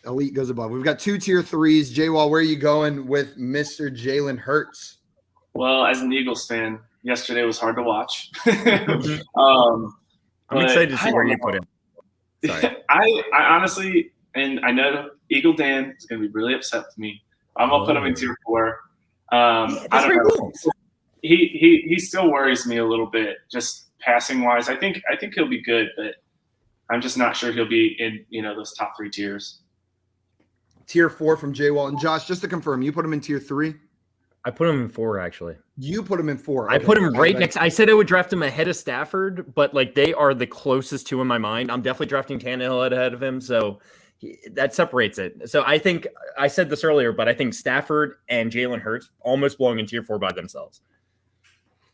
[SPEAKER 1] Elite goes above. We've got 2 tier 3s. JayWall, where are you going with Mr. Jalen Hurts?
[SPEAKER 4] Well, as an Eagles fan, yesterday was hard to watch.
[SPEAKER 2] I'm excited to see where you put him. Sorry.
[SPEAKER 4] I honestly, and I know Eagle Dan is going to be really upset with me. I'm going to put him in tier 4. I don't know. He still worries me a little bit, just passing wise. I think he'll be good, but I'm just not sure he'll be in those top 3 tiers.
[SPEAKER 1] Tier 4 from JayWall. And Josh, just to confirm, you put him in tier 3?
[SPEAKER 2] I put him in 4, actually.
[SPEAKER 1] You put him in 4.
[SPEAKER 2] I put him right next. I said I would draft him ahead of Stafford, but like they are the closest to in my mind. I'm definitely drafting Tannehill ahead of him, so that separates it. So I think I said this earlier, but I think Stafford and Jalen Hurts almost belong in tier 4 by themselves.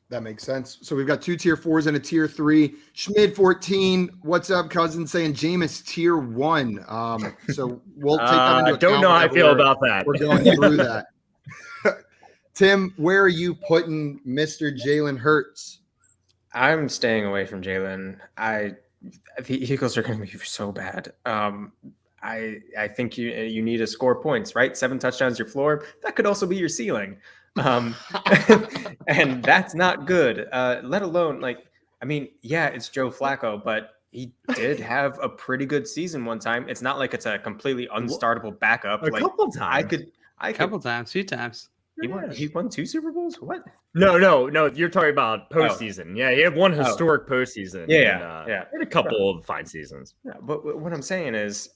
[SPEAKER 1] That makes sense. So we've got 2 tier 4s and a tier 3. Schmid 14. What's up, cousin? Saying Jameis tier 1. So we'll take that into account.
[SPEAKER 2] Don't know how I feel about that.
[SPEAKER 1] We're going through that. Tim, where are you putting Mr. Jalen Hurts?
[SPEAKER 3] I'm staying away from Jalen. The Eagles are going to be so bad. I think you need to score points, right? 7 touchdowns your floor. That could also be your ceiling. And that's not good. Let alone it's Joe Flacco, but he did have a pretty good season one time. It's not like it's a completely unstartable backup.
[SPEAKER 2] A couple times.
[SPEAKER 5] Few times.
[SPEAKER 3] He won 2 Super Bowls? What?
[SPEAKER 2] No. You're talking about postseason. Yeah, he had one historic postseason.
[SPEAKER 3] Yeah.
[SPEAKER 2] He had a couple of fine seasons.
[SPEAKER 3] Yeah, but what I'm saying is,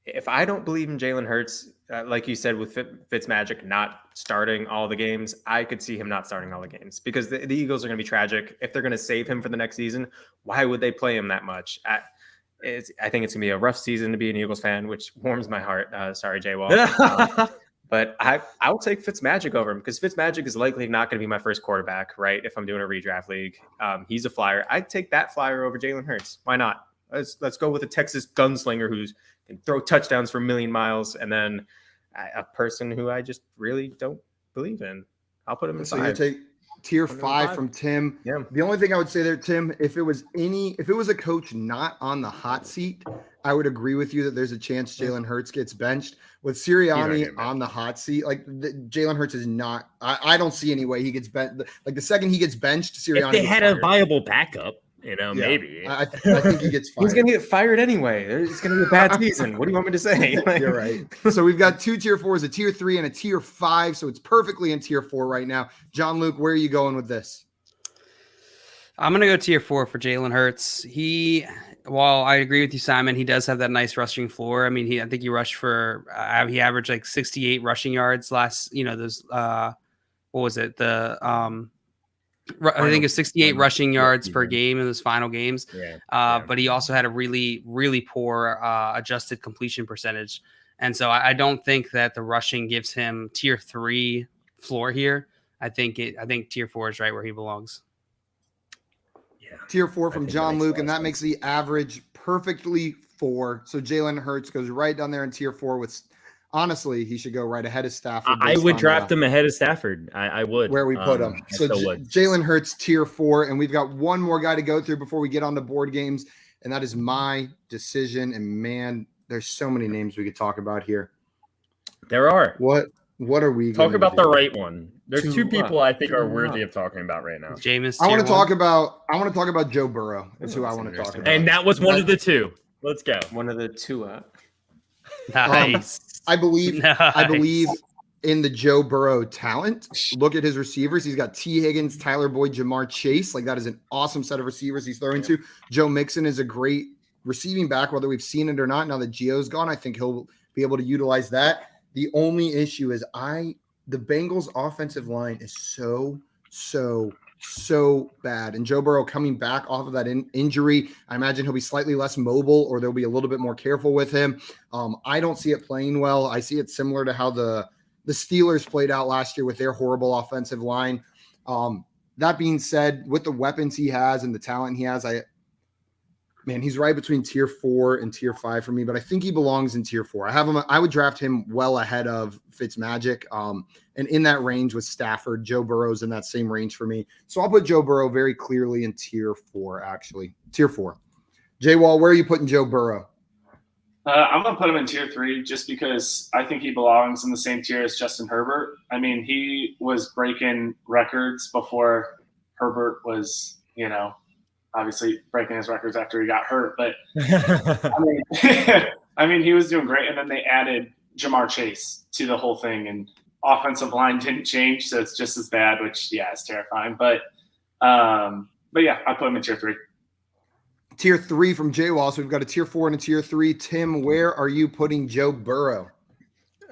[SPEAKER 3] if I don't believe in Jalen Hurts, like you said with Fitzmagic not starting all the games, I could see him not starting all the games because the Eagles are going to be tragic. If they're going to save him for the next season, why would they play him that much? I think it's going to be a rough season to be an Eagles fan, which warms my heart. Sorry, JayWall. But I'll take Fitzmagic over him because Fitzmagic is likely not going to be my first quarterback, right? If I'm doing a redraft league, he's a flyer. I'd take that flyer over Jalen Hurts. Why not? Let's go with a Texas gunslinger who can throw touchdowns for a million miles, and then a person who I just really don't believe in. I'll put him in 5.
[SPEAKER 1] So you take tier 5 from Tim.
[SPEAKER 3] Yeah.
[SPEAKER 1] The only thing I would say there, Tim, if it was a coach not on the hot seat, I would agree with you that there's a chance Jalen Hurts gets benched. With Sirianni on the hot seat, Jalen Hurts is not. I don't see any way he gets benched. Like the second he gets benched, Sirianni.
[SPEAKER 2] If they had a viable backup, maybe.
[SPEAKER 1] I think he gets fired.
[SPEAKER 3] He's going to get fired anyway. It's going to be a bad season. What do you want me to say?
[SPEAKER 1] You're right. So we've got 2 tier 4s, a tier 3, and a tier 5. So it's perfectly in tier 4 right now. John Luke, where are you going with this?
[SPEAKER 5] I'm going to go tier 4 for Jalen Hurts. While I agree with you, Simon, he does have that nice rushing floor. I mean, I think he rushed for, he averaged like 68 rushing yards last, those, what was it? I think it's 68 rushing yards per game in those final games. But he also had a really, really poor adjusted completion percentage. And so I don't think that the rushing gives him tier 3 floor here. I think tier 4 is right where he belongs.
[SPEAKER 1] Tier 4 from John Luke, and that makes the average perfectly 4. So Jalen Hurts goes right down there in tier 4 with, honestly, he should go right ahead of Stafford.
[SPEAKER 2] I would draft him ahead of Stafford. I would.
[SPEAKER 1] Where we put him. So Jalen Hurts tier 4, and we've got one more guy to go through before we get on to board games, and that is my decision. And man, there's so many names we could talk about here.
[SPEAKER 2] There are.
[SPEAKER 1] What are we
[SPEAKER 2] talk about the right one? There's 2 people I think are worthy of talking about right now.
[SPEAKER 5] Jameis.
[SPEAKER 1] I want to talk about Joe Burrow. That's who I want to talk about.
[SPEAKER 2] And that was one of the 2. Let's go.
[SPEAKER 3] One of the 2.
[SPEAKER 5] Nice.
[SPEAKER 1] I believe in the Joe Burrow talent. Look at his receivers. He's got T. Higgins, Tyler Boyd, Jamar Chase. That is an awesome set of receivers he's throwing to. Joe Mixon is a great receiving back, whether we've seen it or not. Now that Gio's gone, I think he'll be able to utilize that. The only issue is the Bengals offensive line is so bad. And Joe Burrow coming back off of that injury, I imagine he'll be slightly less mobile, or they'll be a little bit more careful with him. I don't see it playing well. I see it similar to how the Steelers played out last year with their horrible offensive line. That being said, with the weapons he has and the talent he has, Man, he's right between tier 4 and tier 5 for me, but I think he belongs in tier 4. I would draft him well ahead of Fitzmagic. And in that range with Stafford, Joe Burrow's in that same range for me. So I'll put Joe Burrow very clearly in tier 4, actually. Tier 4. JayWall, where are you putting Joe Burrow?
[SPEAKER 4] I'm going to put him in tier 3 just because I think he belongs in the same tier as Justin Herbert. I mean, he was breaking records before Herbert was, obviously breaking his records after he got hurt. But I mean, he was doing great. And then they added Jamar Chase to the whole thing, and offensive line didn't change, so it's just as bad, which is terrifying. But yeah, I put him in tier 3.
[SPEAKER 1] Tier 3 from JayWall. So we've got a tier 4 and a tier 3. Tim, where are you putting Joe Burrow?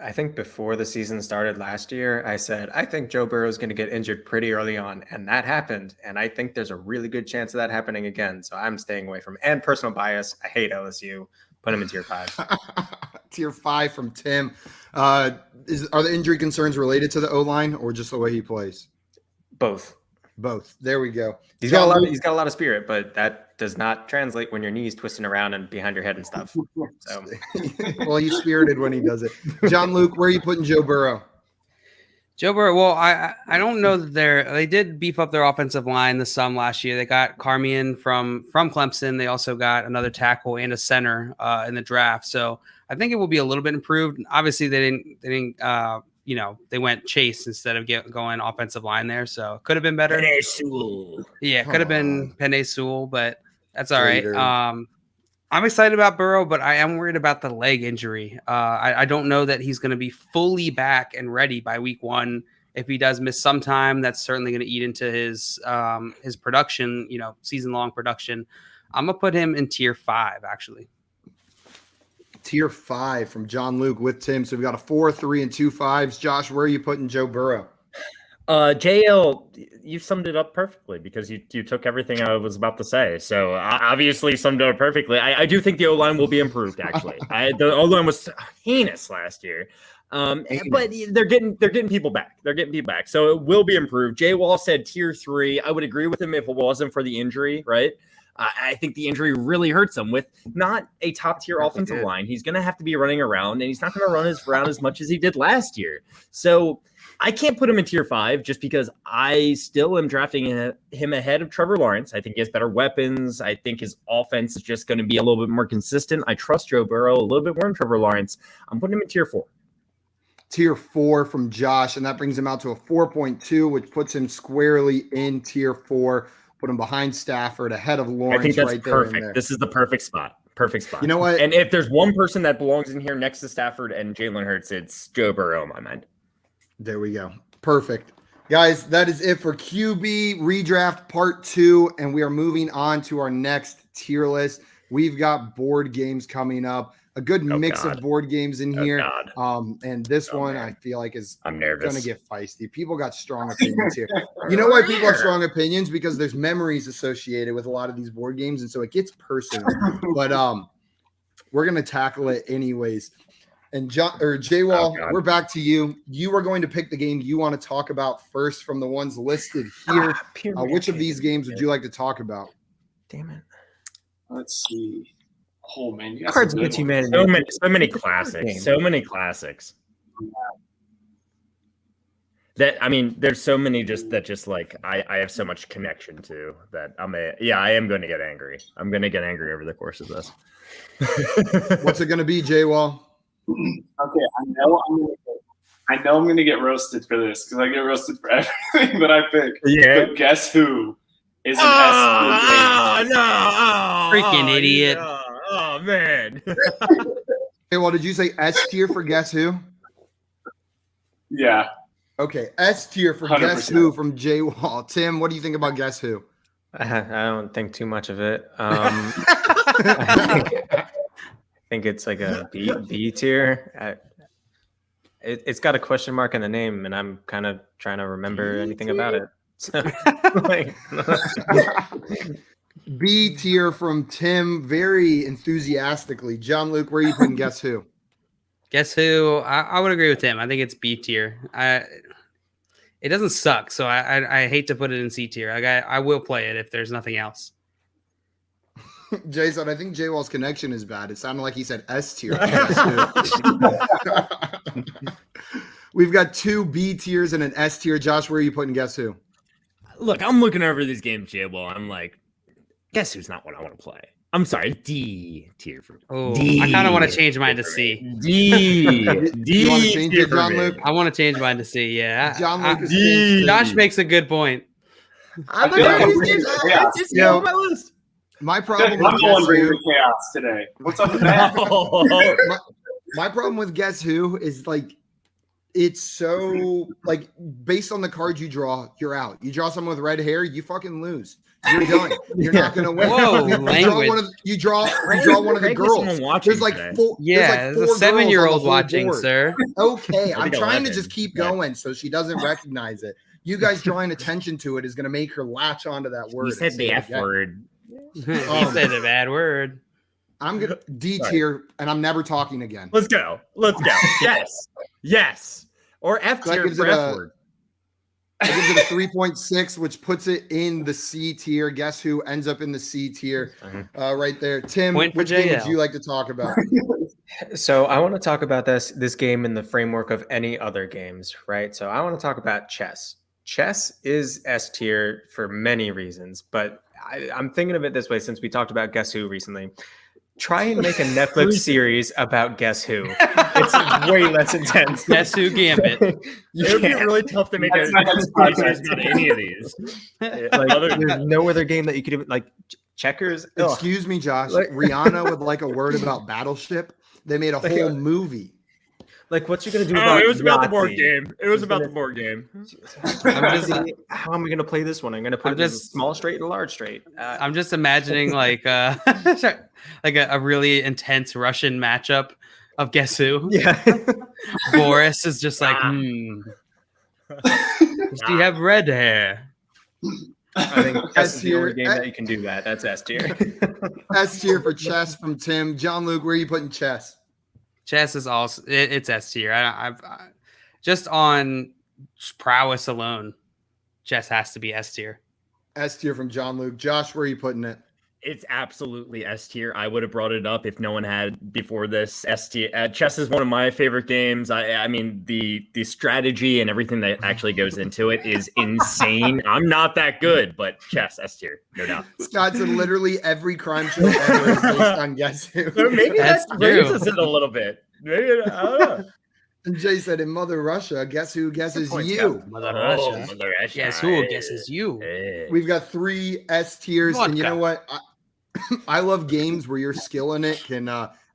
[SPEAKER 3] I think before the season started last year, I said, I think Joe Burrow is going to get injured pretty early on. And that happened. And I think there's a really good chance of that happening again. So I'm staying away from it. And personal bias, I hate LSU. Put him in tier 5.
[SPEAKER 1] Tier 5 from Tim. Are the injury concerns related to the O-line or just the way he plays?
[SPEAKER 3] Both.
[SPEAKER 1] There we go.
[SPEAKER 3] He's got a lot of spirit, but that does not translate when your knees twisting around and behind your head and stuff. So,
[SPEAKER 1] well, he's spirited when he does it. John Luke, where are you putting Joe Burrow?
[SPEAKER 5] Joe Burrow. Well, I don't know that they did beef up their offensive line last year. They got Carmian from Clemson. They also got another tackle and a center in the draft. So I think it will be a little bit improved. Obviously, they didn't. They went Chase instead of going offensive line there. So it could have been better.
[SPEAKER 2] Penei Sewell.
[SPEAKER 5] Yeah, it could have been Penei Sewell, but that's all right. I'm excited about Burrow, but I am worried about the leg injury. I don't know that he's going to be fully back and ready by week 1. If he does miss some time, that's certainly going to eat into his production, season-long production. I'm going to put him in tier 5, actually.
[SPEAKER 1] Tier 5 from John Luke with Tim. So we've got a 4, 3, and 2 5s. Josh, where are you putting Joe Burrow?
[SPEAKER 2] JL, you summed it up perfectly because you took everything I was about to say. So obviously summed it up perfectly. I do think the O-line will be improved, actually. The O-line was heinous last year. But they're getting people back. So it will be improved. JayWall said tier 3. I would agree with him if it wasn't for the injury, right? I think the injury really hurts him with not a top-tier offensive line. He's going to have to be running around, and he's not going to run around as much as he did last year. So I can't put him in tier 5 just because I still am drafting him ahead of Trevor Lawrence. I think he has better weapons. I think his offense is just going to be a little bit more consistent. I trust Joe Burrow a little bit more than Trevor Lawrence. I'm putting him in tier 4.
[SPEAKER 1] Tier 4 from Josh, and that brings him out to a 4.2, which puts him squarely in tier 4. Put him behind Stafford, ahead of Lawrence.
[SPEAKER 2] I think that's
[SPEAKER 1] right
[SPEAKER 2] perfect.
[SPEAKER 1] there.
[SPEAKER 2] This is the perfect spot. You
[SPEAKER 1] know what?
[SPEAKER 2] And if there's one person that belongs in here next to Stafford and Jalen Hurts, it's Joe Burrow in my mind.
[SPEAKER 1] There we go. Perfect. Guys, that is it for QB Redraft Part 2, and we are moving on to our next tier list. We've got board games coming up. A good mix of board games in here. And this one I feel like I'm nervous. Going to get feisty. People got strong opinions here. You know why people have strong opinions? Because there's memories associated with a lot of these board games, and so it gets personal. But we're going to tackle it anyways. And JayWall, we're back to you. You are going to pick the game you want to talk about first from the ones listed here. Which of these games would you like to talk about?
[SPEAKER 2] Damn it.
[SPEAKER 4] Let's see. Oh man, you
[SPEAKER 3] Cards get you mad.
[SPEAKER 2] So many classics. So many classics. That there's so many just like I have so much connection to that. I am going to get angry. I'm going to get angry over the course of this.
[SPEAKER 1] What's it going to be, JayWall?
[SPEAKER 4] Okay, I know I'm going to get roasted for this because I get roasted for everything that I pick.
[SPEAKER 2] Yeah.
[SPEAKER 4] But guess who is an
[SPEAKER 2] S?
[SPEAKER 5] Freaking idiot.
[SPEAKER 2] No. Oh man.
[SPEAKER 1] Hey, well, did you say S tier for guess who?
[SPEAKER 4] Yeah.
[SPEAKER 1] Okay, S tier for 100%. Guess who from JayWall. Tim, what do you think about guess who?
[SPEAKER 3] I don't think too much of it. I think it's like a B tier. It's got a question mark in the name, and I'm kind of trying to remember anything about it. So,
[SPEAKER 1] B tier from Tim, very enthusiastically. John Luke, where are you putting guess who?
[SPEAKER 5] Guess who? I would agree with Tim. I think it's B tier. It doesn't suck, so I hate to put it in C tier. I will play it if there's nothing else.
[SPEAKER 1] Jason, I think JayWall's connection is bad. It sounded like he said S tier. We've got 2 B tiers and an S tier. Josh, where are you putting Guess Who?
[SPEAKER 2] Look, I'm looking over these games, JayWall. I'm like, Guess Who's not what I want to play. I'm sorry, D tier for me.
[SPEAKER 5] Oh,
[SPEAKER 2] D
[SPEAKER 5] I kind of want to change mine to C.
[SPEAKER 2] D. D.
[SPEAKER 1] You want to change it, John Luke?
[SPEAKER 5] I want to change mine to C. Yeah,
[SPEAKER 1] John Luke is
[SPEAKER 2] D.
[SPEAKER 5] Josh makes a good point.
[SPEAKER 2] I'm
[SPEAKER 4] feel like
[SPEAKER 2] looking
[SPEAKER 4] I'm
[SPEAKER 2] at these
[SPEAKER 4] really
[SPEAKER 2] games. It's
[SPEAKER 1] Yeah.
[SPEAKER 2] on my list.
[SPEAKER 1] My
[SPEAKER 4] I'm
[SPEAKER 1] problem
[SPEAKER 4] going
[SPEAKER 1] with Guess
[SPEAKER 4] Raider
[SPEAKER 1] Who,
[SPEAKER 4] Chaos today. What's up with that?
[SPEAKER 1] my problem with Guess Who is like it's so like based on the cards you draw, you're out. You draw someone with red hair, you fucking lose. You're done. You're not gonna win.
[SPEAKER 5] Whoa,
[SPEAKER 1] you draw one of the girls. There's like four.
[SPEAKER 5] Yeah,
[SPEAKER 1] there's like
[SPEAKER 5] there's a
[SPEAKER 1] 4 girls on the
[SPEAKER 5] 7-year-old
[SPEAKER 1] whole
[SPEAKER 5] watching,
[SPEAKER 1] board.
[SPEAKER 5] sir.
[SPEAKER 1] Okay, I'm
[SPEAKER 2] think
[SPEAKER 1] trying to
[SPEAKER 2] 11.
[SPEAKER 1] just keep
[SPEAKER 2] Yeah.
[SPEAKER 1] going so she doesn't recognize it. You guys drawing attention to it is gonna make her latch onto that word.
[SPEAKER 2] You said
[SPEAKER 1] and
[SPEAKER 2] the
[SPEAKER 1] say it
[SPEAKER 2] F
[SPEAKER 1] again.
[SPEAKER 2] word.
[SPEAKER 5] He said a bad word.
[SPEAKER 1] I'm gonna D
[SPEAKER 2] Sorry.
[SPEAKER 1] tier, and I'm never talking again.
[SPEAKER 2] Let's go. Yes. Yes. Or F
[SPEAKER 1] So that
[SPEAKER 2] tier
[SPEAKER 1] gives
[SPEAKER 2] for
[SPEAKER 1] it
[SPEAKER 2] F
[SPEAKER 1] a-
[SPEAKER 2] word.
[SPEAKER 1] I gives it a 3.6, which puts it in the C tier. Guess who ends up in the C tier? Right there. Tim,
[SPEAKER 5] Point for
[SPEAKER 1] which game would
[SPEAKER 5] JL.
[SPEAKER 1] you like to talk about?
[SPEAKER 3] So I want to talk about this game in the framework of any other games, right? So I want to talk about chess. Chess is S tier for many reasons, but I'm thinking of it this way since we talked about Guess Who recently. Try and make a Netflix series about Guess Who. It's way less intense.
[SPEAKER 5] Guess Who Gambit.
[SPEAKER 2] It would be really tough to make
[SPEAKER 4] That's
[SPEAKER 2] a
[SPEAKER 4] not
[SPEAKER 2] podcast about any of these.
[SPEAKER 3] Like, there's no other game that you could even like checkers. Ugh.
[SPEAKER 1] Excuse me, Josh.
[SPEAKER 3] Like-
[SPEAKER 1] Rihanna would like a word about Battleship. They made a
[SPEAKER 3] Like,
[SPEAKER 1] whole movie.
[SPEAKER 3] Like, what you gonna do
[SPEAKER 2] Oh,
[SPEAKER 3] about
[SPEAKER 2] it was about the board
[SPEAKER 3] Yahtzee?
[SPEAKER 2] game. It was about the board game.
[SPEAKER 3] How am I gonna play this one? I'm gonna put
[SPEAKER 5] I'm
[SPEAKER 3] it in
[SPEAKER 5] just-
[SPEAKER 3] small straight and large straight.
[SPEAKER 5] I'm just imagining like like a really intense Russian matchup of Guess Who.
[SPEAKER 3] Yeah.
[SPEAKER 5] Boris is just like, do you have red hair?
[SPEAKER 3] I think that's the only
[SPEAKER 1] tier.
[SPEAKER 3] game that you can do that. That's S tier.
[SPEAKER 1] S tier for chess from Tim. John Luke, where are you putting chess?
[SPEAKER 5] Chess is also it's S tier. I just on prowess alone, chess has to be S tier.
[SPEAKER 1] S tier from John Luke. Josh, where are you putting it?
[SPEAKER 2] It's absolutely S tier. I would have brought it up if no one had before this. S tier. Chess is one of my favorite games. I mean, the strategy and everything that actually goes into it is insane. I'm not that good, but chess, S tier, no doubt.
[SPEAKER 1] Scott said literally every crime show ever is based on Guess Who.
[SPEAKER 2] So maybe
[SPEAKER 5] That's
[SPEAKER 2] that
[SPEAKER 5] true.
[SPEAKER 2] raises it a little bit. Maybe I don't know.
[SPEAKER 1] And Jay said in Mother Russia, guess who guesses
[SPEAKER 2] Points
[SPEAKER 1] you?
[SPEAKER 2] Mother
[SPEAKER 5] Russia.
[SPEAKER 2] Mother Russia.
[SPEAKER 5] Guess who guesses you?
[SPEAKER 2] Hey.
[SPEAKER 1] We've got 3 S tiers, and you
[SPEAKER 5] Vodka.
[SPEAKER 1] know what? I love games where your skill in it can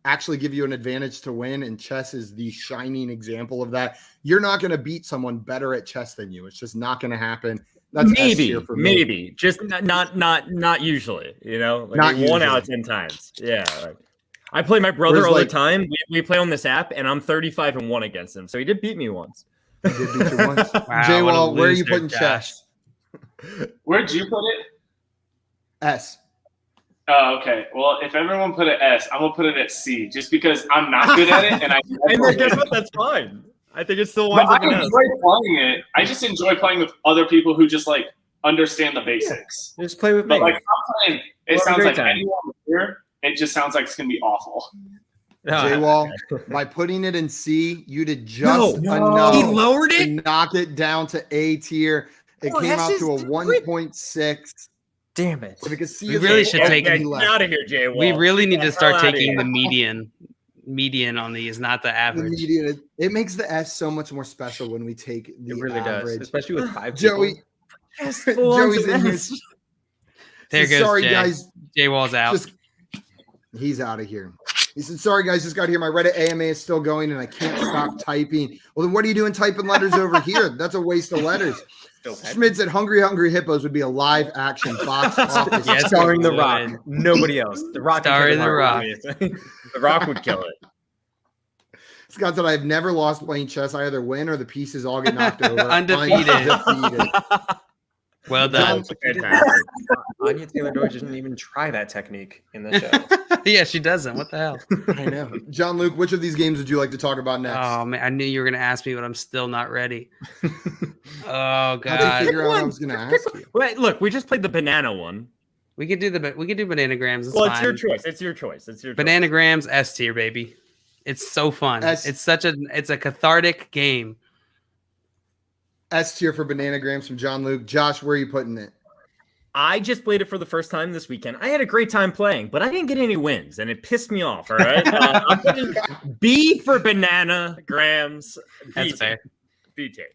[SPEAKER 1] actually give you an advantage to win, and chess is the shining example of that. You're not going to beat someone better at chess than you. It's just not going to happen. That's S
[SPEAKER 2] Maybe,
[SPEAKER 1] tier for me.
[SPEAKER 2] maybe, just not usually. You know, like
[SPEAKER 1] Not
[SPEAKER 2] 1
[SPEAKER 1] usually.
[SPEAKER 2] out of 10 times. Yeah. Like, I play my brother
[SPEAKER 1] Whereas,
[SPEAKER 2] all
[SPEAKER 1] like-
[SPEAKER 2] the time. We play on this app, and I'm 35-1 against him. So he did beat me once.
[SPEAKER 1] I did beat you once.
[SPEAKER 5] Wow,
[SPEAKER 1] JayWall,
[SPEAKER 5] what a
[SPEAKER 1] where are you
[SPEAKER 5] loser,
[SPEAKER 1] putting
[SPEAKER 5] Josh.
[SPEAKER 1] chess?
[SPEAKER 4] Where'd you put it?
[SPEAKER 1] S.
[SPEAKER 4] Oh, okay. Well, if everyone put an S, I'm gonna put it at C, just because I'm not good at it, and I.
[SPEAKER 2] And then guess what? That's fine. I think it still
[SPEAKER 4] But
[SPEAKER 2] winds up
[SPEAKER 4] I
[SPEAKER 2] in S.
[SPEAKER 4] enjoy playing it. I just enjoy playing with other people who just like understand the basics.
[SPEAKER 3] Just play with me.
[SPEAKER 4] But like I'm playing, it
[SPEAKER 3] We'll have a
[SPEAKER 4] sounds
[SPEAKER 3] great
[SPEAKER 4] like
[SPEAKER 3] time.
[SPEAKER 4] anyone here. It just sounds like it's gonna be awful.
[SPEAKER 1] JayWall, by putting it in C, you did
[SPEAKER 2] No,
[SPEAKER 1] just enough
[SPEAKER 2] He lowered
[SPEAKER 1] to
[SPEAKER 2] it.
[SPEAKER 1] knock it down to A tier. It
[SPEAKER 2] Oh,
[SPEAKER 1] came
[SPEAKER 2] S
[SPEAKER 1] out
[SPEAKER 2] is
[SPEAKER 1] to a
[SPEAKER 2] great.
[SPEAKER 1] 1.6.
[SPEAKER 3] Damn it.
[SPEAKER 1] Because C
[SPEAKER 5] We
[SPEAKER 1] is
[SPEAKER 5] really
[SPEAKER 1] a
[SPEAKER 5] should
[SPEAKER 1] full
[SPEAKER 5] take-
[SPEAKER 1] and
[SPEAKER 2] Get
[SPEAKER 1] left.
[SPEAKER 2] out of here, Jay.
[SPEAKER 5] We really need to
[SPEAKER 2] Get
[SPEAKER 5] start
[SPEAKER 2] the hell outta
[SPEAKER 5] taking
[SPEAKER 2] here.
[SPEAKER 5] the median on these, not the
[SPEAKER 1] The
[SPEAKER 5] average.
[SPEAKER 1] median, it makes the S so much more special when we take the
[SPEAKER 3] It really
[SPEAKER 1] average.
[SPEAKER 3] does, especially with 5
[SPEAKER 1] Joey,
[SPEAKER 3] people.
[SPEAKER 2] Yes,
[SPEAKER 1] Joey's in here.
[SPEAKER 5] There
[SPEAKER 1] Says,
[SPEAKER 5] goes
[SPEAKER 1] sorry,
[SPEAKER 5] Jay.
[SPEAKER 1] guys.
[SPEAKER 5] J-Wall's out.
[SPEAKER 1] Just he's out of here. He said, sorry, guys, just got here. My Reddit AMA is still going and I can't stop typing. Well, then what are you doing typing letters over here? That's a waste of letters. Schmidt said Hungry Hungry Hippos would be a live action box office.
[SPEAKER 5] Yes,
[SPEAKER 3] Starring The
[SPEAKER 5] it
[SPEAKER 3] Rock.
[SPEAKER 5] would.
[SPEAKER 3] Nobody else. The Rock. and
[SPEAKER 5] Starring
[SPEAKER 3] Kevin
[SPEAKER 5] The
[SPEAKER 3] Hart.
[SPEAKER 5] Rock.
[SPEAKER 2] The Rock would kill it.
[SPEAKER 1] Scott said, I've never lost playing chess. I either win or the pieces all get knocked over.
[SPEAKER 5] Undefeated.
[SPEAKER 1] Undefeated.
[SPEAKER 5] Well done.
[SPEAKER 2] Fantastic.
[SPEAKER 3] Anya Taylor-Joy didn't even try that technique in the show.
[SPEAKER 5] Yeah, she doesn't. What the hell?
[SPEAKER 1] I know. John Luke, which of these games would you like to talk about next?
[SPEAKER 5] Oh man, I knew you were gonna ask me, but I'm still not ready. Oh
[SPEAKER 1] How'd you
[SPEAKER 5] god.
[SPEAKER 1] figure out what I was going to ask you?
[SPEAKER 2] Wait, look, we just played the banana one.
[SPEAKER 5] We could do Bananagrams. It's
[SPEAKER 2] Well,
[SPEAKER 5] fine.
[SPEAKER 2] it's your choice. It's your choice.
[SPEAKER 5] Bananagrams S tier, baby. It's so fun. It's a cathartic game.
[SPEAKER 1] S tier for Bananagrams from John Luke. Josh, where are you putting it?
[SPEAKER 2] I just played it for the first time this weekend. I had a great time playing, but I didn't get any wins, and it pissed me off. All right, I'm putting B for Bananagrams.
[SPEAKER 5] That's fair.
[SPEAKER 2] B tier.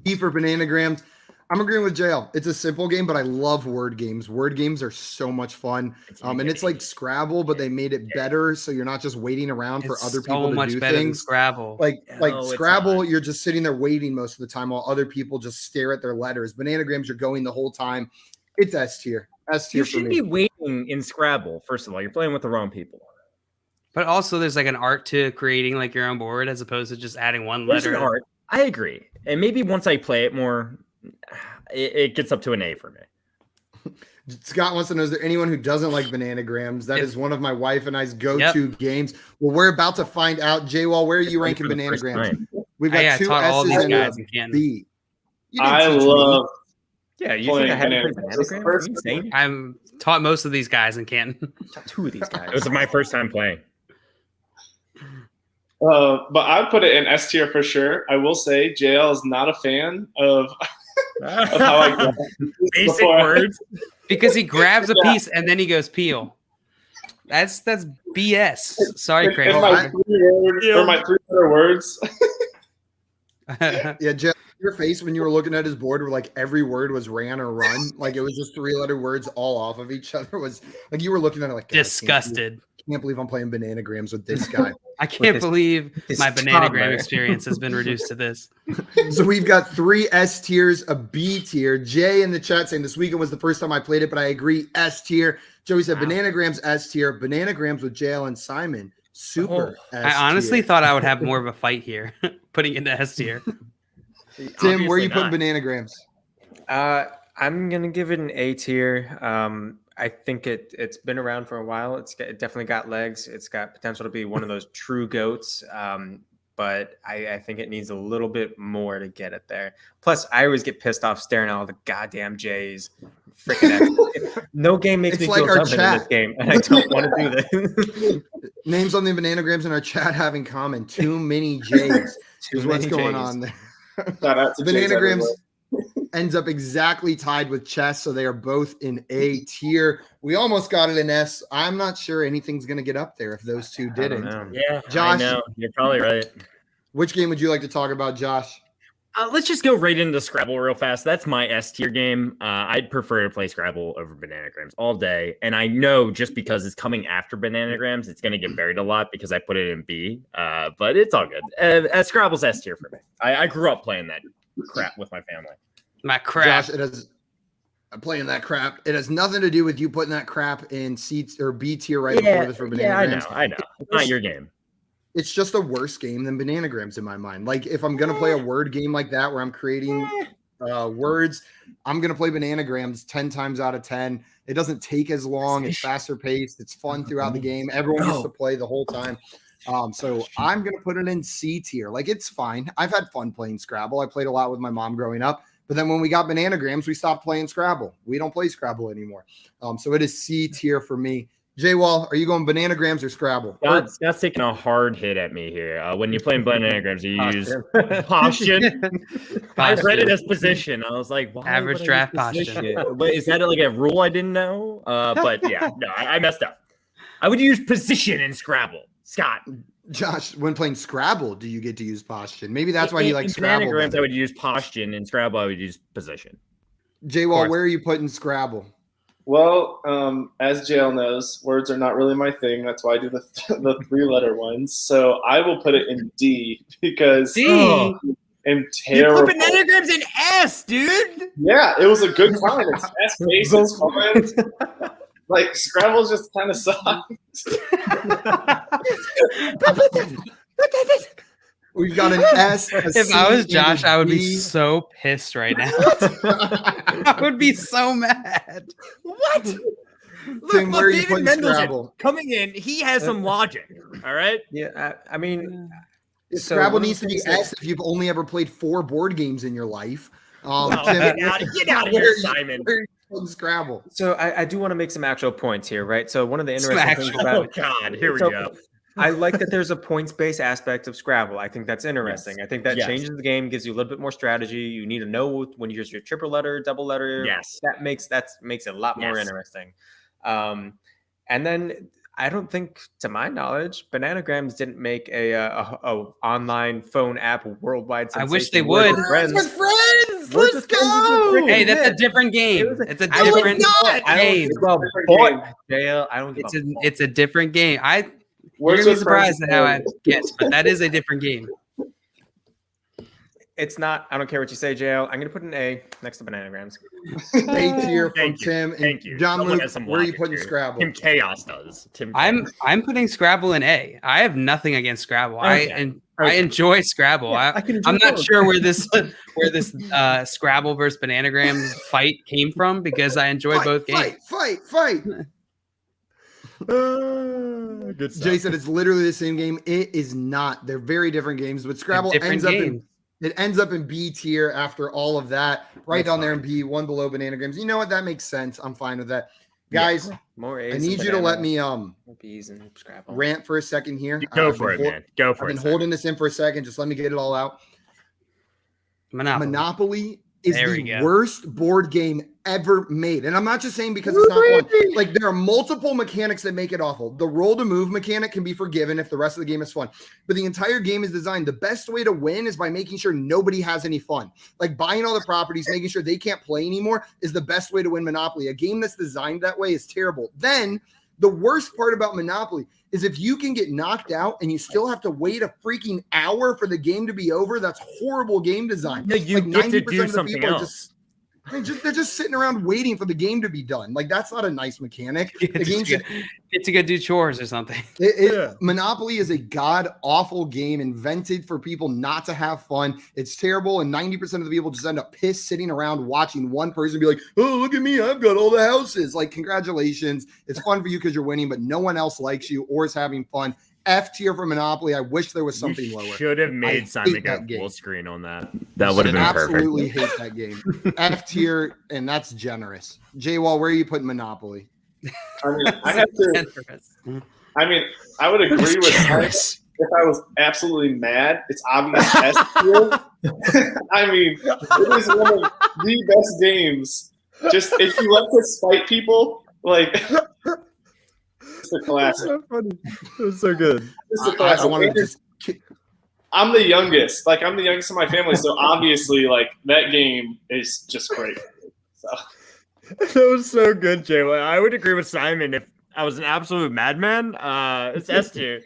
[SPEAKER 1] B for Bananagrams. I'm agreeing with JL. It's a simple game, but I love word games. Word games are so much fun. And it's like Scrabble, but they made it better. So you're not just waiting around for other people to do
[SPEAKER 5] better
[SPEAKER 1] things.
[SPEAKER 5] Than Scrabble.
[SPEAKER 1] Like Scrabble, you're just sitting there waiting most of the time while other people just stare at their letters. Bananagrams, you're going the whole time. It's S tier. S tier.
[SPEAKER 2] You should be waiting in Scrabble. First of all, you're playing with the wrong people.
[SPEAKER 5] But also, there's like an art to creating like your own board as opposed to just adding one
[SPEAKER 2] There's
[SPEAKER 5] letter.
[SPEAKER 2] an art. I agree. And maybe once I play it more, it gets up to an A for me.
[SPEAKER 1] Scott wants to know, is there anyone who doesn't like Bananagrams? That is one of my wife and I's go-to games. Well, we're about to find out. JayWall, where are you ranking Bananagrams? We've got two S's and a B.
[SPEAKER 4] I love
[SPEAKER 2] you think I haven't played Bananagrams?
[SPEAKER 5] I'm taught most of these guys in Canton.
[SPEAKER 2] Two of these guys. It was my first time playing.
[SPEAKER 4] But I'd put it in S tier for sure. I will say JL is not a fan of how I grab
[SPEAKER 2] basic words.
[SPEAKER 5] Because he grabs a piece and then he goes peel. That's BS. Sorry, Craig.
[SPEAKER 4] My 3-letter words.
[SPEAKER 1] Yeah, JL, your face when you were looking at his board where like every word was ran or run. Like it was just 3-letter words all off of each other. Was like you were looking at it like
[SPEAKER 5] disgusted.
[SPEAKER 1] Can't believe I'm playing Bananagrams with this guy.
[SPEAKER 5] I can't believe my Bananagram experience has been reduced to this.
[SPEAKER 1] So we've got 3 S tiers, a B tier. Jay in the chat saying this weekend was the first time I played it, but I agree, S tier. Joey said Bananagrams S tier. Bananagrams with JL and Simon, super S
[SPEAKER 5] I honestly
[SPEAKER 1] tier.
[SPEAKER 5] thought I would have more of a fight here, putting it in S tier.
[SPEAKER 1] Tim, where are you putting Bananagrams?
[SPEAKER 3] I'm gonna give it an A tier. I think it's been around for a while. It definitely got legs. It's got potential to be one of those true GOATs. But I think it needs a little bit more to get it there. Plus, I always get pissed off staring at all the goddamn J's. Freaking no game makes me feel confident in this game, and I don't want to do this.
[SPEAKER 1] Names on the Bananagrams in our chat have in common too many J's. Is what's going on there.
[SPEAKER 4] Shout out to
[SPEAKER 1] Bananagrams ends up exactly tied with chess, so they are both in A tier. We almost got it in S. I'm not sure anything's going to get up there if those two didn't.
[SPEAKER 2] Yeah,
[SPEAKER 1] Josh,
[SPEAKER 2] I know. You're probably right.
[SPEAKER 1] Which game would you like to talk about, Josh?
[SPEAKER 2] Let's just go right into Scrabble real fast. That's my S tier game. I'd prefer to play Scrabble over Bananagrams all day. And I know just because it's coming after Bananagrams, it's going to get buried a lot because I put it in B. But it's all good. Scrabble's S tier for me. I grew up playing that crap with my family.
[SPEAKER 5] My crap.
[SPEAKER 1] Josh, I'm playing that crap. It has nothing to do with you putting that crap in C or B tier right before this for Bananagrams.
[SPEAKER 2] Yeah, I know. It's not your game.
[SPEAKER 1] It's just a worse game than Bananagrams in my mind. Like if I'm going to play a word game like that where I'm creating words, I'm going to play Bananagrams 10 times out of 10. It doesn't take as long. It's faster paced. It's fun throughout the game. Everyone gets to play the whole time. So I'm going to put it in C tier. Like it's fine. I've had fun playing Scrabble. I played a lot with my mom growing up. But then when we got Bananagrams, we stopped playing Scrabble. We don't play Scrabble anymore. So it is C tier for me. JayWall, are you going Bananagrams or Scrabble?
[SPEAKER 2] Scott's taking a hard hit at me here. When you're playing Bananagrams, you use posture. I read it as position. I was like, why
[SPEAKER 5] average draft posture.
[SPEAKER 2] But is that like a rule I didn't know? But yeah, no, I messed up. I would use position in Scrabble. Scott.
[SPEAKER 1] Josh, when playing Scrabble, do you get to use posture? Maybe that's why you like Scrabble.
[SPEAKER 2] Bananagrams, I would use posture. In Scrabble, I would use position.
[SPEAKER 1] JayWall, where are you putting Scrabble?
[SPEAKER 4] Well, as JL knows, words are not really my thing. That's why I do the 3-letter ones. So I will put it in D because I'm terrible.
[SPEAKER 2] You put Bananagrams in S, dude.
[SPEAKER 4] Yeah, it was a good time. It's S-based. It's fun. Like Scrabble's just kind of sucks.
[SPEAKER 1] We've got an S.
[SPEAKER 5] If I was Josh, I would be so pissed right now. I would be so mad.
[SPEAKER 2] What?
[SPEAKER 1] Tim, where are you
[SPEAKER 2] David
[SPEAKER 1] putting
[SPEAKER 2] Mendelsohn
[SPEAKER 1] Scrabble?
[SPEAKER 2] coming in, he has some logic. All right.
[SPEAKER 3] Yeah, I mean,
[SPEAKER 1] Scrabble needs to be S if you've only ever played 4 board games in your life.
[SPEAKER 2] Get out of here, Simon.
[SPEAKER 1] putting Scrabble?
[SPEAKER 3] So I do want to make some actual points here, right? So one of the interesting things about
[SPEAKER 2] Oh God, here we go.
[SPEAKER 3] I like that there's a points-based aspect of Scrabble. I think that's interesting.
[SPEAKER 2] Yes.
[SPEAKER 3] I think that
[SPEAKER 2] Yes.
[SPEAKER 3] changes the game, gives you a little bit more strategy. You need to know when you use your triple letter, double letter.
[SPEAKER 2] Yes.
[SPEAKER 3] That makes it a lot more interesting. And then I don't think, to my knowledge, Bananagrams didn't make a online phone app worldwide sensation.
[SPEAKER 5] I wish they would.
[SPEAKER 1] Friends. Let's go.
[SPEAKER 5] Hey, that's a different game. It's a
[SPEAKER 1] I would
[SPEAKER 5] different
[SPEAKER 1] not.
[SPEAKER 5] game. It's a different game. You're gonna be surprised at how I guess, but that is a different game.
[SPEAKER 3] It's not. I don't care what you say, JL. I'm gonna put an A next to Bananagrams.
[SPEAKER 1] A tier from
[SPEAKER 2] Thank you.
[SPEAKER 1] Tim and
[SPEAKER 2] Thank you.
[SPEAKER 1] John
[SPEAKER 2] Someone
[SPEAKER 1] Luke.
[SPEAKER 2] has some
[SPEAKER 1] Where are you
[SPEAKER 2] logic
[SPEAKER 1] putting
[SPEAKER 2] here.
[SPEAKER 1] Scrabble?
[SPEAKER 2] Tim Chaos does.
[SPEAKER 5] I'm putting Scrabble in A. I have nothing against Scrabble.
[SPEAKER 2] Okay.
[SPEAKER 5] I enjoy Scrabble.
[SPEAKER 3] Yeah,
[SPEAKER 5] I'm not sure where this Scrabble versus Bananagrams fight came from because I enjoy both games.
[SPEAKER 1] Fight.
[SPEAKER 2] Good stuff.
[SPEAKER 1] Jay said it's literally the same game. It is not. They're very different games, but Scrabble ends up in B tier after all of that. Right down there in B, one below Bananagrams. You know what? That makes sense. I'm fine with that. Guys,
[SPEAKER 3] more A's
[SPEAKER 1] I need you to let me
[SPEAKER 3] B's and Scrabble.
[SPEAKER 1] rant for a second here.
[SPEAKER 2] Go for it, man. Go for
[SPEAKER 1] I've
[SPEAKER 2] it.
[SPEAKER 1] been holding this in for a second. Just let me get it all out. Monopoly is the worst board game ever made. And I'm not just saying because it's not fun. Like, there are multiple mechanics that make it awful. The roll to move mechanic can be forgiven if the rest of the game is fun. But the entire game is designed. The best way to win is by making sure nobody has any fun. Like, buying all the properties, making sure they can't play anymore is the best way to win Monopoly. A game that's designed that way is terrible. Then the worst part about Monopoly is if you can get knocked out and you still have to wait a freaking hour for the game to be over, that's horrible game design.
[SPEAKER 2] No, you get to do something else.
[SPEAKER 1] They're just sitting around waiting for the game to be done. Like, that's not a nice mechanic. The game should
[SPEAKER 5] get to go do chores or something.
[SPEAKER 1] Monopoly is a god-awful game invented for people not to have fun. It's terrible, and 90% of the people just end up pissed sitting around watching one person be like, oh, look at me, I've got all the houses. Like, congratulations. It's fun for you because you're winning, but no one else likes you or is having fun. F tier for Monopoly. I wish there was something lower.
[SPEAKER 2] Should have made Simon go full screen on that. That would have been
[SPEAKER 1] absolutely
[SPEAKER 2] perfect.
[SPEAKER 1] Hate that game. F tier, and that's generous. JayWall, where are you putting Monopoly?
[SPEAKER 4] I mean, I have to. I mean, I would agree with Mike. If I was absolutely mad, it's obvious S tier. I mean, it is one of the best games. Just if you like to spite people, like. It's a classic.
[SPEAKER 2] So funny. It was so good.
[SPEAKER 4] It's a classic. I'm the youngest. Like, I'm the youngest in my family, so obviously, like, that game is just great. So
[SPEAKER 2] that was so good, Jay. I would agree with Simon. If I was an absolute madman, it's S tier.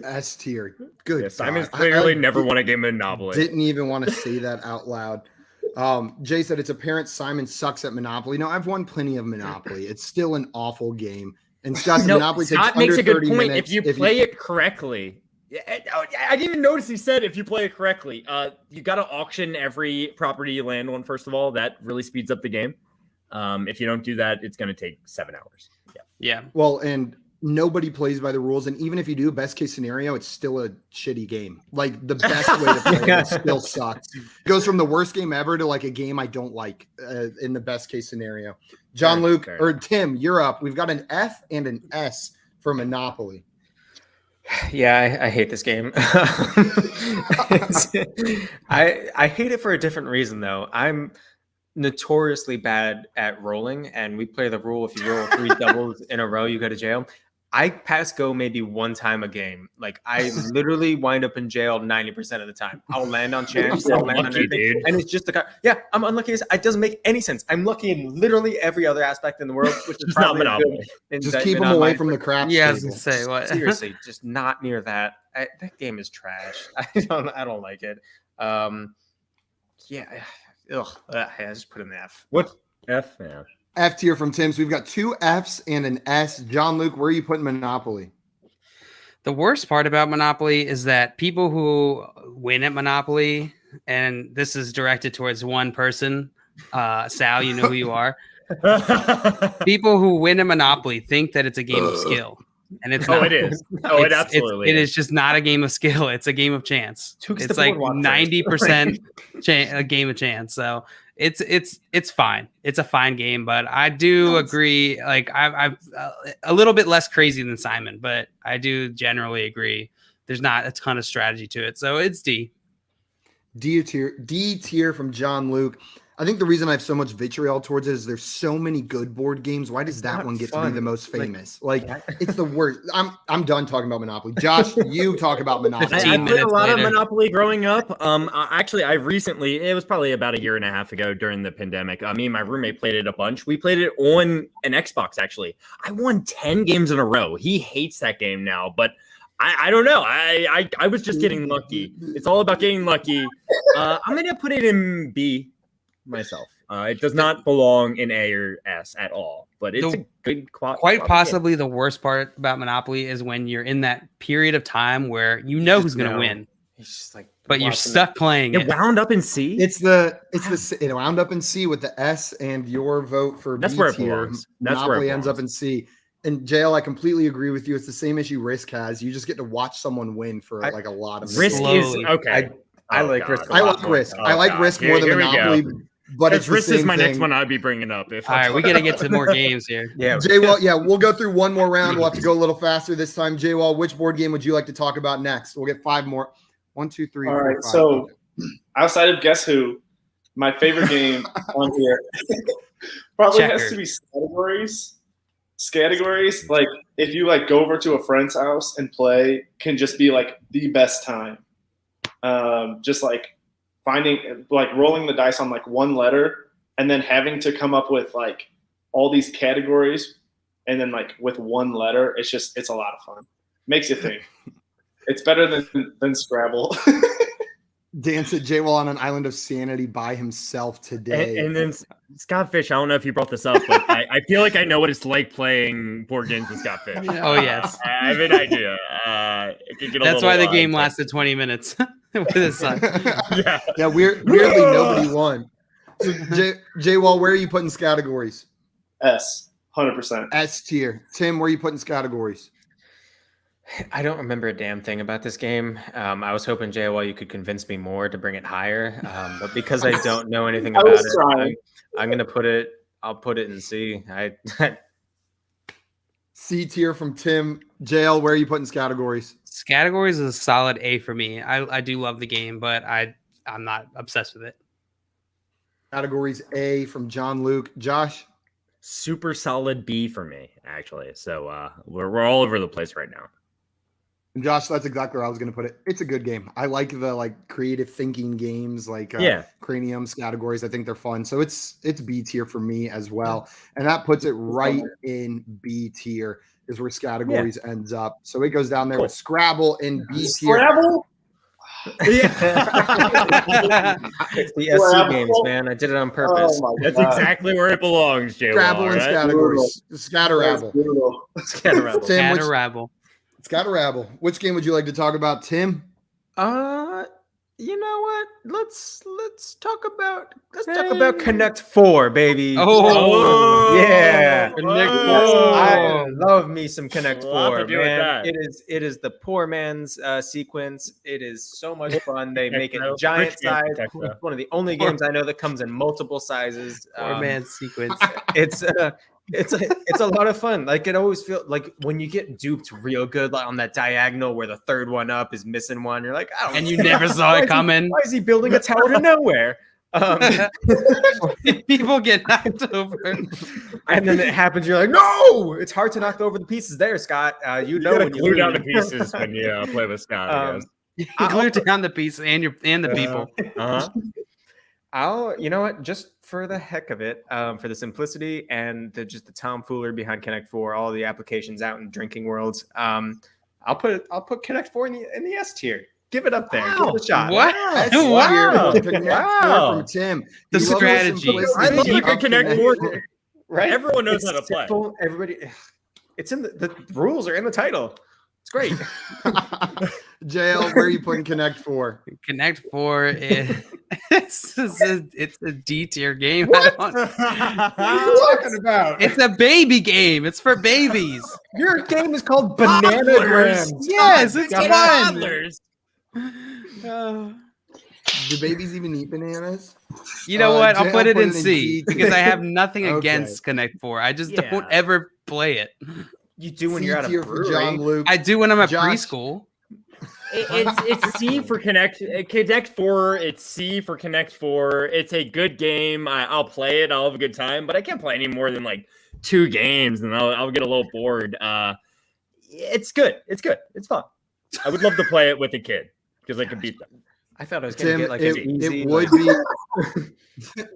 [SPEAKER 1] S tier. Good.
[SPEAKER 2] Yeah, Simon's clearly never won a game of Monopoly.
[SPEAKER 1] Didn't even want to say that out loud. Jay said it's apparent Simon sucks at Monopoly. No, I've won plenty of Monopoly. It's still an awful game. And Scott, Monopoly takes
[SPEAKER 2] Scott
[SPEAKER 1] under
[SPEAKER 2] makes a good
[SPEAKER 1] 30
[SPEAKER 2] point.
[SPEAKER 1] minutes.
[SPEAKER 2] If you play it correctly. I didn't even notice he said if you play it correctly. You got to auction every property you land on, first of all. That really speeds up the game. If you don't do that, it's going to take 7 hours.
[SPEAKER 5] Yeah.
[SPEAKER 1] Well, and nobody plays by the rules. And even if you do, best case scenario, it's still a shitty game. Like, the best way to play it still sucks. It goes from the worst game ever to like a game I don't like in the best case scenario. John Luke or Tim, you're up. We've got an F and an S for Monopoly.
[SPEAKER 3] Yeah, I hate this game. I hate it for a different reason, though. I'm notoriously bad at rolling, and we play the rule if you roll 3 doubles in a row, you go to jail. I pass go maybe one time a game. Like, I literally wind up in jail 90% of the time. I'll land on chance. I'll land on anything. And it's just I'm unlucky. It doesn't make any sense. I'm lucky in literally every other aspect in the world, which is
[SPEAKER 2] not Monopoly.
[SPEAKER 1] Just keep them away from the crap.
[SPEAKER 5] Yeah, I was gonna say what?
[SPEAKER 3] Seriously, just not near that. That game is trash. I don't like it. I just put an F.
[SPEAKER 2] What F? Yeah.
[SPEAKER 1] F tier from Tim. So we've got 2 Fs and an S. John Luke, where are you putting Monopoly?
[SPEAKER 5] The worst part about Monopoly is that people who win at Monopoly, and this is directed towards one person, Sal, you know who you are. People who win at Monopoly think that it's a game of skill. And it's not.
[SPEAKER 2] It is. It absolutely
[SPEAKER 5] is. It is just not a game of skill. It's a game of chance. It's like 90% a game of chance. So It's fine. It's a fine game, but I do agree. Like I've a little bit less crazy than Simon, but I do generally agree. There's not a ton of strategy to it, so it's D.
[SPEAKER 1] D tier from John Luke. I think the reason I have so much vitriol towards it is there's so many good board games. Why does that one get to be the most famous? Like it's the worst. I'm done talking about Monopoly. Josh, you talk about Monopoly.
[SPEAKER 2] I played a lot of Monopoly growing up. Actually, I recently, it was probably about a year and a half ago during the pandemic. Me and my roommate played it a bunch. We played it on an Xbox, actually. I won 10 games in a row. He hates that game now, but I don't know. I was just getting lucky. It's all about getting lucky. I'm going to put it in B myself. It does not belong in A or S at all, but it's a good
[SPEAKER 5] quite possibly the worst part about Monopoly is when you're in that period of time where you know who's going to win.
[SPEAKER 3] It's just like,
[SPEAKER 5] but you're stuck playing it.
[SPEAKER 2] It wound up in C.
[SPEAKER 1] It wound up in C with the S, and your vote for
[SPEAKER 2] that's
[SPEAKER 1] B
[SPEAKER 2] where it
[SPEAKER 1] tier.
[SPEAKER 2] belongs.
[SPEAKER 1] Monopoly ends up in C. And JL, I completely agree with you. It's the same issue Risk has. You just get to watch someone win for like a lot of
[SPEAKER 2] Risk
[SPEAKER 1] minutes.
[SPEAKER 2] is okay.
[SPEAKER 3] I like Risk.
[SPEAKER 1] I like Risk. I like Risk more than Monopoly. But it's
[SPEAKER 2] Risk is my
[SPEAKER 1] thing.
[SPEAKER 2] next one I'd be bringing up.
[SPEAKER 5] All right, we got to get to more games here.
[SPEAKER 3] Yeah,
[SPEAKER 1] JayWall, we'll go through one more round. We'll have to go a little faster this time. JayWall, which board game would you like to talk about next? We'll get 5 more. 1, 2, 3.
[SPEAKER 4] All
[SPEAKER 1] 4,
[SPEAKER 4] right.
[SPEAKER 1] 5.
[SPEAKER 4] So outside of Guess Who, my favorite game on here probably has to be Categories. Like if you like go over to a friend's house and play, can just be like the best time. Just like finding like rolling the dice on like one letter and then having to come up with like all these categories and then like with one letter, it's a lot of fun. Makes you think. It's better than Scrabble.
[SPEAKER 1] Dance at JayWall on an island of sanity by himself today.
[SPEAKER 2] And then Scott Fish, I don't know if you brought this up, but I feel like I know what it's like playing board games with Scott Fish.
[SPEAKER 5] Oh, yes.
[SPEAKER 2] I have an idea.
[SPEAKER 5] That's why the game lasted 20 minutes with his son.
[SPEAKER 1] Yeah, weirdly, nobody won. So, JayWall, where are you putting categories?
[SPEAKER 4] S, 100%.
[SPEAKER 1] S tier. Tim, where are you putting categories?
[SPEAKER 3] I don't remember a damn thing about this game. I was hoping, JayWall, you could convince me more to bring it higher. But because I don't know anything about it, I'm going to put it – I'll put it in C.
[SPEAKER 1] C tier from Tim. JL, where are you putting categories?
[SPEAKER 5] Categories is a solid A for me. I do love the game, but I'm not obsessed with it.
[SPEAKER 1] Categories A from John Luke. Josh?
[SPEAKER 2] Super solid B for me, actually. So we're all over the place right now.
[SPEAKER 1] And Josh, that's exactly where I was going to put it. It's a good game. I like the creative thinking games like Cranium's categories. I think they're fun. So it's B tier for me as well. And that puts it right in B tier is where categories ends up. So it goes down there with Scrabble in B tier.
[SPEAKER 4] Scrabble?
[SPEAKER 3] It's the SC games, man. I did it on purpose.
[SPEAKER 2] That's exactly where it belongs, JayWall.
[SPEAKER 1] Scrabble and categories. Scatterabble.
[SPEAKER 5] Scatterabble.
[SPEAKER 1] Scatterabble. Which game would you like to talk about, Tim?
[SPEAKER 3] You know what? Let's talk about Connect 4, baby.
[SPEAKER 5] Oh,
[SPEAKER 3] yeah.
[SPEAKER 5] Connect 4.
[SPEAKER 3] I love me some Connect 4,
[SPEAKER 2] do with
[SPEAKER 3] man.
[SPEAKER 2] that.
[SPEAKER 3] It is the poor man's sequence. It is so much fun. They make it giant size. It's one of the only games I know that comes in multiple sizes.
[SPEAKER 5] Poor man's sequence.
[SPEAKER 3] It's a lot of fun. Like it always feels like when you get duped real good, like on that diagonal where the third one up is missing one. You're like, oh,
[SPEAKER 5] and you never saw it coming.
[SPEAKER 3] Why is he building a tower to nowhere?
[SPEAKER 5] People get knocked over,
[SPEAKER 3] and then it happens. You're like, no! It's hard to knock over the pieces there, Scott. You know when you
[SPEAKER 2] glue down the pieces when you play with Scott.
[SPEAKER 5] You glue down the piece and the people.
[SPEAKER 3] You know what? Just for the heck of it, for the simplicity and the tomfoolery behind Connect 4, all the applications out in drinking worlds, I'll put Connect 4 in the S tier. Give it up there.
[SPEAKER 5] Wow.
[SPEAKER 3] Give it a shot.
[SPEAKER 5] Wow.
[SPEAKER 1] Wow. From Tim.
[SPEAKER 5] The strategy.
[SPEAKER 2] I love you can Connect 4.
[SPEAKER 3] Right?
[SPEAKER 2] Everyone knows how to play.
[SPEAKER 3] Simple. Everybody, it's in the rules are in the title. It's great.
[SPEAKER 1] JL, where are you putting Connect 4?
[SPEAKER 5] Connect 4 is it's a D tier game.
[SPEAKER 3] What are you talking about?
[SPEAKER 5] It's a baby game. It's for babies.
[SPEAKER 3] Your game is called Bananagrams.
[SPEAKER 5] Yes, it's fun.
[SPEAKER 1] Do babies even eat bananas?
[SPEAKER 5] You know what? I'll put it in
[SPEAKER 1] C
[SPEAKER 5] C because I have nothing
[SPEAKER 1] Okay.
[SPEAKER 5] against Connect Four. I just
[SPEAKER 2] Yeah.
[SPEAKER 5] don't ever play it.
[SPEAKER 3] You do when
[SPEAKER 1] C
[SPEAKER 3] you're at a
[SPEAKER 1] tier for
[SPEAKER 3] brewery.
[SPEAKER 1] John Luke.
[SPEAKER 5] I do when I'm at
[SPEAKER 1] Josh.
[SPEAKER 5] preschool.
[SPEAKER 2] It's C for Connect 4. It's C for Connect 4. It's a good game. I'll play it. I'll have a good time, but I can't play any more than like 2 games, and I'll get a little bored. It's good. It's good. It's fun. I would love to play it with a kid because I could beat them.
[SPEAKER 3] I thought I was going to
[SPEAKER 1] Tim,
[SPEAKER 3] get like an easy.
[SPEAKER 1] it would be.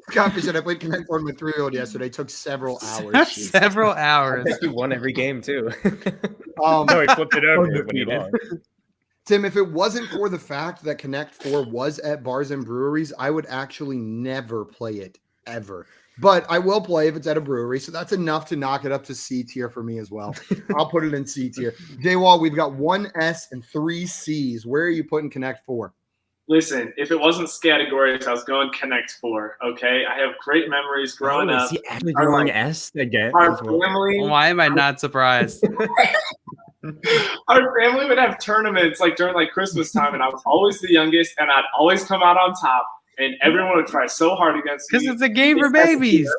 [SPEAKER 1] Scott said I played Connect Four with my 3-year-old yesterday. It took several hours.
[SPEAKER 5] Several
[SPEAKER 3] I
[SPEAKER 5] hours.
[SPEAKER 3] think you won every game too.
[SPEAKER 2] No, he flipped it over when he
[SPEAKER 3] undefeated.
[SPEAKER 2] lost.
[SPEAKER 1] Tim, if it wasn't for the fact that Connect 4 was at bars and breweries, I would actually never play it ever. But I will play if it's at a brewery, so that's enough to knock it up to C tier for me as well. I'll put it in C tier. JayWall, we've got 1 S and 3 Cs. Where are you putting Connect 4?
[SPEAKER 4] Listen, if it wasn't categories, I was going Connect 4. Okay, I have great memories growing up.
[SPEAKER 2] Is he actually
[SPEAKER 4] Our,
[SPEAKER 2] doing
[SPEAKER 4] like,
[SPEAKER 2] S again?
[SPEAKER 4] Our
[SPEAKER 2] as well?
[SPEAKER 4] family,
[SPEAKER 5] Why am I not surprised?
[SPEAKER 4] our family would have tournaments like during like Christmas time, and I was always the youngest, and I'd always come out on top, and everyone would try so hard against me.
[SPEAKER 5] Because it's a game for babies.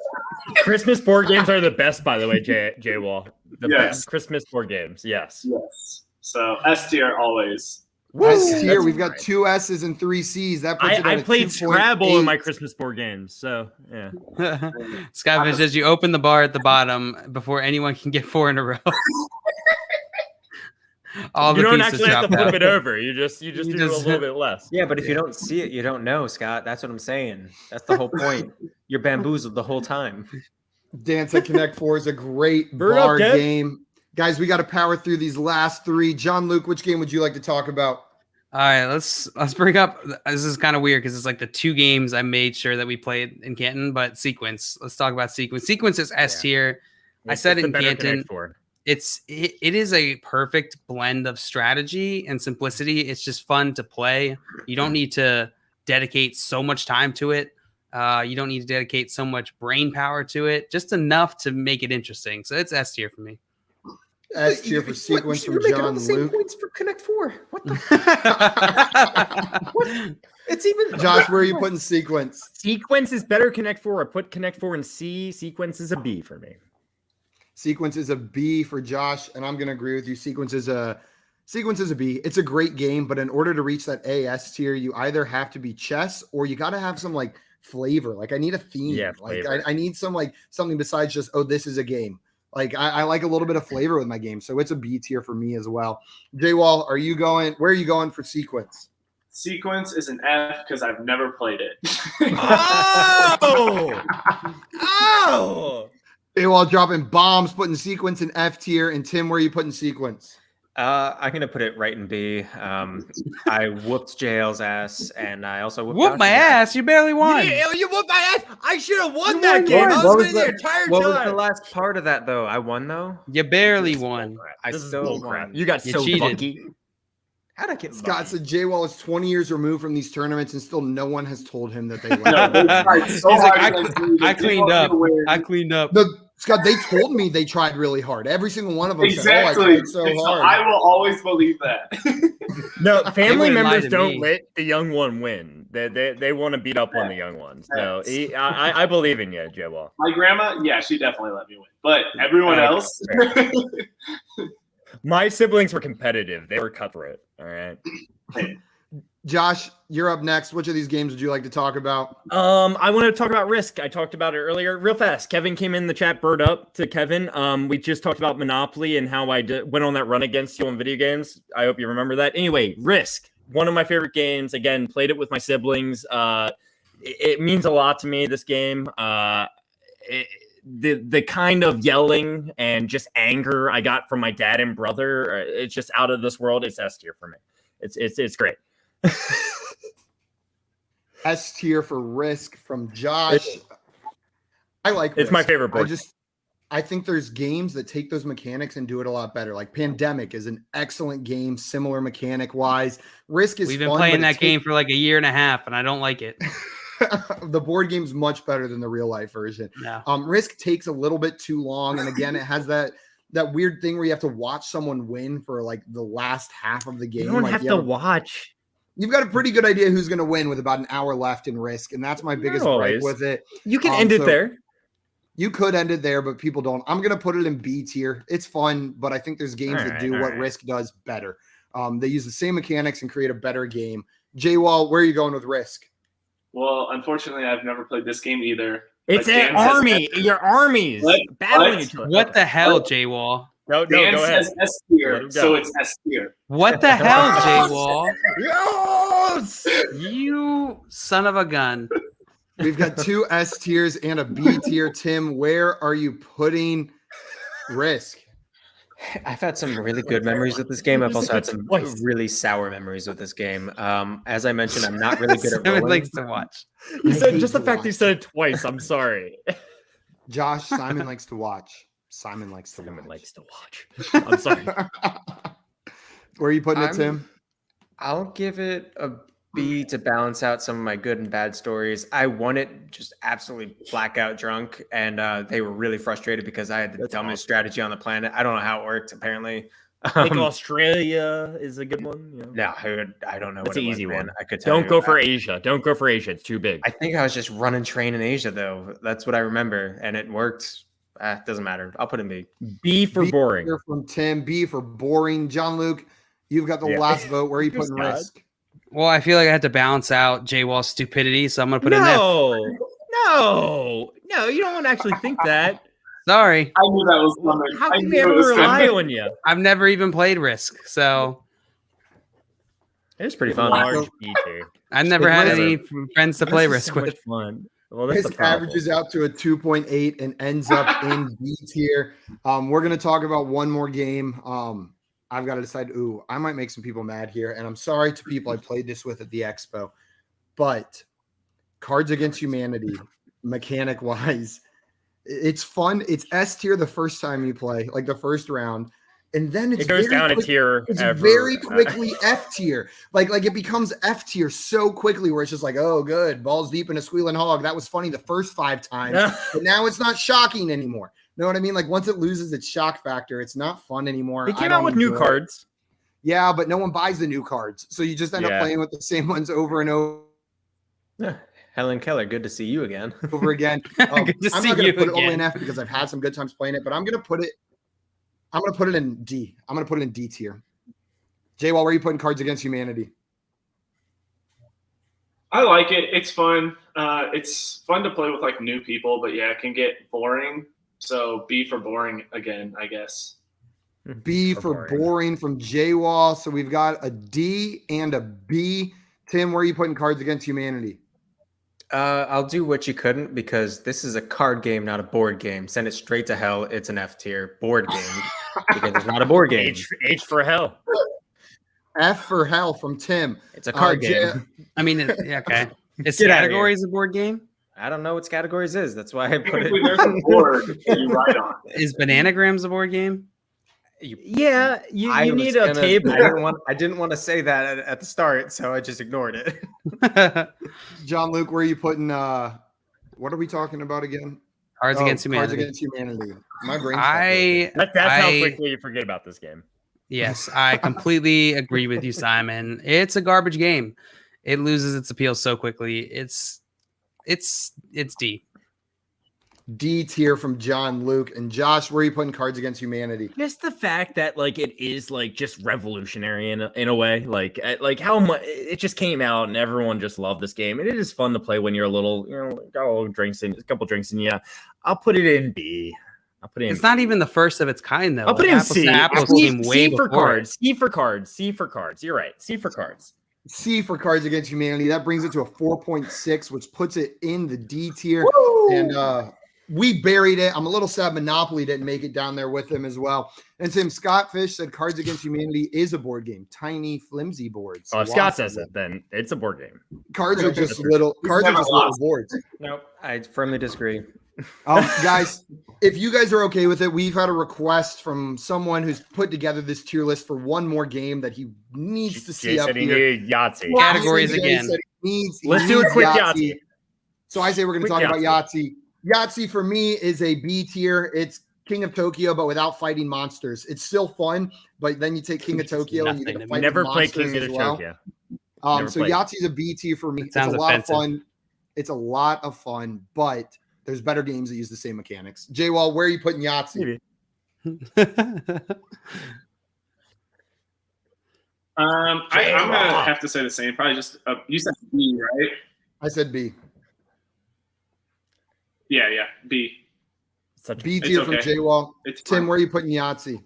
[SPEAKER 2] Christmas board games are the best, by the way, JayWall. The
[SPEAKER 4] Yes.
[SPEAKER 2] best Christmas board games. Yes.
[SPEAKER 4] Yes. So S tier always.
[SPEAKER 1] S tier.
[SPEAKER 2] That's
[SPEAKER 1] We've got
[SPEAKER 2] right.
[SPEAKER 1] 2 S's and 3 C's. That puts it
[SPEAKER 2] I
[SPEAKER 1] at a
[SPEAKER 2] played
[SPEAKER 1] 2.8.
[SPEAKER 2] Scrabble in my Christmas board games, so yeah.
[SPEAKER 5] Skyfish says you open the bar at the bottom before anyone can get 4 in a row. All
[SPEAKER 2] You
[SPEAKER 5] the
[SPEAKER 2] don't
[SPEAKER 5] pieces
[SPEAKER 2] actually have to
[SPEAKER 5] drop
[SPEAKER 2] flip
[SPEAKER 5] out.
[SPEAKER 2] it over. You just do a little bit less.
[SPEAKER 3] Yeah, but if you don't see it, you don't know, Scott. That's what I'm saying. That's the whole point. You're bamboozled the whole time.
[SPEAKER 1] Dan said Connect 4 is a great
[SPEAKER 2] Burn
[SPEAKER 1] bar
[SPEAKER 2] up, Kev.
[SPEAKER 1] game. Guys, we got to power through these last 3. John Luke, which game would you like to talk about?
[SPEAKER 5] All right, let's bring up. This is kind of weird because it's like the 2 games I made sure that we played in Canton, but sequence. Let's talk about sequence. Sequence is S tier. I said
[SPEAKER 2] It's
[SPEAKER 5] in
[SPEAKER 2] the better
[SPEAKER 5] Canton.
[SPEAKER 2] Connect 4.
[SPEAKER 5] It is a perfect blend of strategy and simplicity. It's just fun to play. You don't need to dedicate so much time to it. You don't need to dedicate so much brain power to it. Just enough to make it interesting. So it's S tier for me.
[SPEAKER 1] S tier for sequence from John Luke.
[SPEAKER 3] points for Connect 4. What the? It's even
[SPEAKER 1] Josh, where are you putting sequence?
[SPEAKER 2] Sequence is better Connect 4. I put Connect 4 in C. Sequence is a B for me.
[SPEAKER 1] Sequence is a B for Josh, and I'm going to agree with you. Sequence is a B. It's a great game, but in order to reach that AS tier, you either have to be chess or you got to have some like flavor. Like I need a theme.
[SPEAKER 2] Yeah,
[SPEAKER 1] like
[SPEAKER 2] flavor.
[SPEAKER 1] I need some like something besides just, oh, this is a game. Like I like a little bit of flavor with my game, so it's a B tier for me as well. JayWall, where are you going for sequence?
[SPEAKER 4] Sequence is an F because I've never played it.
[SPEAKER 2] Oh!
[SPEAKER 1] JayWall dropping bombs, putting sequence in F tier, and Tim, where are you putting sequence?
[SPEAKER 3] I'm gonna put it right in B. I whooped JL's ass, and I also whooped
[SPEAKER 5] Whoop my
[SPEAKER 3] Josh's
[SPEAKER 5] ass! You barely won.
[SPEAKER 2] You whooped my ass. I should have won
[SPEAKER 5] You
[SPEAKER 2] that
[SPEAKER 5] won
[SPEAKER 2] game.
[SPEAKER 5] one.
[SPEAKER 2] I was
[SPEAKER 3] What was
[SPEAKER 2] winning the
[SPEAKER 3] the-
[SPEAKER 2] entire
[SPEAKER 3] What was
[SPEAKER 2] time.
[SPEAKER 3] the last part of that though? I won though.
[SPEAKER 5] You barely won.
[SPEAKER 3] I
[SPEAKER 2] This is
[SPEAKER 3] still
[SPEAKER 2] bull
[SPEAKER 3] won.
[SPEAKER 2] crap. You got
[SPEAKER 5] You
[SPEAKER 2] so
[SPEAKER 5] cheated.
[SPEAKER 2] lucky.
[SPEAKER 3] How'd I get
[SPEAKER 1] Scott
[SPEAKER 3] lucky?
[SPEAKER 1] said JayWall is 20 years removed from these tournaments, and still no one has told him that they
[SPEAKER 4] No,
[SPEAKER 1] won.
[SPEAKER 4] they tried so
[SPEAKER 5] He's like,
[SPEAKER 4] hard against me.
[SPEAKER 5] I
[SPEAKER 4] They
[SPEAKER 5] cleaned
[SPEAKER 4] want me
[SPEAKER 5] up.
[SPEAKER 4] to win.
[SPEAKER 5] I cleaned up.
[SPEAKER 1] Scott, they told me they tried really hard. Every single one of them
[SPEAKER 4] Exactly.
[SPEAKER 1] said, "Oh, I tried so
[SPEAKER 4] And
[SPEAKER 1] hard."
[SPEAKER 4] I will always believe that.
[SPEAKER 2] No, family
[SPEAKER 5] wouldn't lie
[SPEAKER 2] members
[SPEAKER 5] to
[SPEAKER 2] don't
[SPEAKER 5] me.
[SPEAKER 2] let the young one win. They want to beat up on the young ones. No,
[SPEAKER 4] Yes.
[SPEAKER 2] I believe in you, JayWall.
[SPEAKER 4] My grandma, yeah, she definitely let me win. But everyone
[SPEAKER 2] Okay,
[SPEAKER 4] else,
[SPEAKER 2] My siblings were competitive. They were cutthroat. All right.
[SPEAKER 1] Josh, you're up next. Which of these games would you like to talk about?
[SPEAKER 2] I want to talk about Risk. I talked about it earlier, real fast. Kevin came in the chat. Bird up to Kevin. We just talked about Monopoly and how I went on that run against you on video games. I hope you remember that. Anyway, Risk, one of my favorite games. Again, played it with my siblings. It means a lot to me. This game. The kind of yelling and just anger I got from my dad and brother, it's just out of this world. It's S tier for me. It's great.
[SPEAKER 1] S tier for Risk from Josh. I like
[SPEAKER 2] It's my
[SPEAKER 1] Risk.
[SPEAKER 2] favorite board.
[SPEAKER 1] I think there's games that take those mechanics and do it a lot better. Like Pandemic is an excellent game, similar mechanic wise. Risk is
[SPEAKER 5] We've been
[SPEAKER 1] fun,
[SPEAKER 5] playing
[SPEAKER 1] but
[SPEAKER 5] that game for like a year and a half, and I don't like it.
[SPEAKER 1] the board game's much better than the real life version.
[SPEAKER 5] No.
[SPEAKER 1] Risk takes a little bit too long, and again, it has that weird thing where you have to watch someone win for like the last half of the game.
[SPEAKER 2] You don't
[SPEAKER 1] like
[SPEAKER 2] have to watch.
[SPEAKER 1] you've got a pretty good idea who's going to win with about an hour left in Risk, and that's my biggest gripe with it.
[SPEAKER 2] You can end it there.
[SPEAKER 1] You could end it there, but people don't. I'm going to put it in B tier. It's fun, but I think there's games that do what Risk does better. They use the same mechanics and create a better game. JayWall, where are you going with Risk?
[SPEAKER 4] Well, unfortunately, I've never played this game either.
[SPEAKER 2] It's an army. Your armies battling each other.
[SPEAKER 5] What the hell, JayWall?
[SPEAKER 2] No,
[SPEAKER 4] Dan
[SPEAKER 2] go ahead.
[SPEAKER 4] says S tier, so it's S tier.
[SPEAKER 5] What the hell, JayWall?
[SPEAKER 2] Yes!
[SPEAKER 5] You son of a gun.
[SPEAKER 1] We've got 2 S tiers and a B tier. Tim, where are you putting Risk?
[SPEAKER 3] I've had some really good memories with this game. I've also had some really sour memories with this game. As I mentioned, I'm not really good at rolling.
[SPEAKER 5] Likes to watch.
[SPEAKER 2] He said just the fact he said it twice. I'm sorry.
[SPEAKER 1] Josh, Simon likes to watch. Simon likes to
[SPEAKER 2] watch. I'm sorry.
[SPEAKER 1] Where are you putting it, Tim?
[SPEAKER 3] I'll give it a B to balance out some of my good and bad stories. I won it just absolutely blackout drunk, and they were really frustrated because I had the dumbest strategy on the planet. I don't know how it worked, apparently.
[SPEAKER 2] I think Australia is a good one. You know?
[SPEAKER 3] No, I don't know.
[SPEAKER 2] That's
[SPEAKER 3] what
[SPEAKER 2] an easy one.
[SPEAKER 3] Man. I could tell
[SPEAKER 2] Don't go for Asia. Don't go for Asia. It's too big.
[SPEAKER 3] I think I was just running train in Asia, though. That's what I remember, and it worked. Doesn't matter. I'll put in B.
[SPEAKER 2] B for boring.
[SPEAKER 1] From Tim. B for boring. John Luke, you've got the last vote. Where are you putting Risk?
[SPEAKER 5] Well, I feel like I had to balance out JayWall's stupidity, so I'm going to put in F.
[SPEAKER 2] No, you don't actually think that.
[SPEAKER 5] Sorry.
[SPEAKER 4] I knew that was coming.
[SPEAKER 2] How can we ever rely on you?
[SPEAKER 5] I've never even played Risk, so
[SPEAKER 3] it was pretty fun.
[SPEAKER 2] Large B tier.
[SPEAKER 5] I've never had any friends to play Risk with.
[SPEAKER 2] Fun.
[SPEAKER 1] Well, this averages out to a 2.8 and ends up in B tier. We're going to talk about one more game. I've got to decide. I might make some people mad here, and I'm sorry to people I played this with at the Expo, but Cards Against Humanity, mechanic-wise, it's fun. It's S tier the first time you play, like the first round. And then it goes down a tier. It's very quickly F tier. Like it becomes F tier so quickly where it's just like, oh, good. Balls deep in a squealing hog. That was funny the first 5 times. But now it's not shocking anymore. Know what I mean? Like once it loses its shock factor, it's not fun anymore.
[SPEAKER 2] They came out with new cards.
[SPEAKER 1] Yeah, but no one buys the new cards. So you just end up playing with the same ones over and over.
[SPEAKER 3] Yeah. Helen Keller, good to see you again.
[SPEAKER 1] Over again.
[SPEAKER 5] Good to
[SPEAKER 1] I'm
[SPEAKER 5] see
[SPEAKER 1] not going
[SPEAKER 5] you
[SPEAKER 1] to put it
[SPEAKER 5] again.
[SPEAKER 1] only in F because I've had some good times playing it, but I'm going to put it in D. I'm going to put it in D tier. JayWall, where are you putting Cards Against Humanity?
[SPEAKER 4] I like it. It's fun. It's fun to play with like new people, but yeah, it can get boring. So B for boring again, I guess.
[SPEAKER 1] B for boring from JayWall. So we've got a D and a B. Tim, where are you putting Cards Against Humanity?
[SPEAKER 3] I'll do what you couldn't because this is a card game, not a board game. Send it straight to hell. It's an F tier board game because it's not a board game.
[SPEAKER 2] H for hell.
[SPEAKER 1] F for hell from Tim.
[SPEAKER 3] It's a card game.
[SPEAKER 5] I mean, okay. Is categories a board game?
[SPEAKER 3] I don't know what categories is. That's why I put it.
[SPEAKER 4] There's a board that you write on.
[SPEAKER 5] Is Bananagrams a board game?
[SPEAKER 2] You need a table.
[SPEAKER 3] I didn't want to say that at the start, so I just ignored it.
[SPEAKER 1] John Luke, where are you putting what are we talking about again?
[SPEAKER 5] Cards Against Humanity.
[SPEAKER 1] Cards Against Humanity. My brain.
[SPEAKER 2] That's how quickly you forget about this game.
[SPEAKER 5] Yes, I completely agree with you, Simon. It's a garbage game. It loses its appeal so quickly. It's D.
[SPEAKER 1] D tier from John Luke. And Josh, where are you putting Cards Against Humanity?
[SPEAKER 2] Just the fact that like it is like just revolutionary in a way, like how much it just came out and everyone just loved this game. And it is fun to play when you're a little, got a little drinks in, a couple drinks in. Yeah, I'll put it in B. I'll put it in.
[SPEAKER 5] It's not even the first of its kind though.
[SPEAKER 2] I'll put it in C.
[SPEAKER 5] Apples came way
[SPEAKER 2] for
[SPEAKER 5] before
[SPEAKER 2] cards. C for cards. C for cards. You're right. C for cards.
[SPEAKER 1] C for Cards Against Humanity. That brings it to a 4.6, which puts it in the D tier.
[SPEAKER 2] Woo!
[SPEAKER 1] And we buried it. I'm a little sad Monopoly didn't make it down there with him as well. And Tim Scott Fish said Cards Against Humanity is a board game. Tiny, flimsy boards.
[SPEAKER 2] Oh, if Scott says it, then it's a board game.
[SPEAKER 1] Cards are just little. Cards are just little boards.
[SPEAKER 3] Nope, I firmly disagree.
[SPEAKER 1] Guys, if you guys are okay with it, we've had a request from someone who's put together this tier list for one more game that he needs to see up here.
[SPEAKER 2] Yahtzee.
[SPEAKER 5] Categories again.
[SPEAKER 2] Let's do a quick Yahtzee.
[SPEAKER 1] So I say we're going to talk about Yahtzee. Yahtzee for me is a B tier. It's King of Tokyo, but without fighting monsters. It's still fun, but then you take King of Tokyo and you get to fight
[SPEAKER 2] never play
[SPEAKER 1] monsters
[SPEAKER 2] King of Tokyo.
[SPEAKER 1] So Yahtzee's a B tier for me. It's a lot of fun. It's a lot of fun, but there's better games that use the same mechanics. JayWall, where are you putting Yahtzee?
[SPEAKER 4] I'm gonna have to say the same. Probably just you said B, right?
[SPEAKER 1] I said B.
[SPEAKER 4] Yeah, B.
[SPEAKER 1] B tier from JayWall. Tim, where are you putting Yahtzee?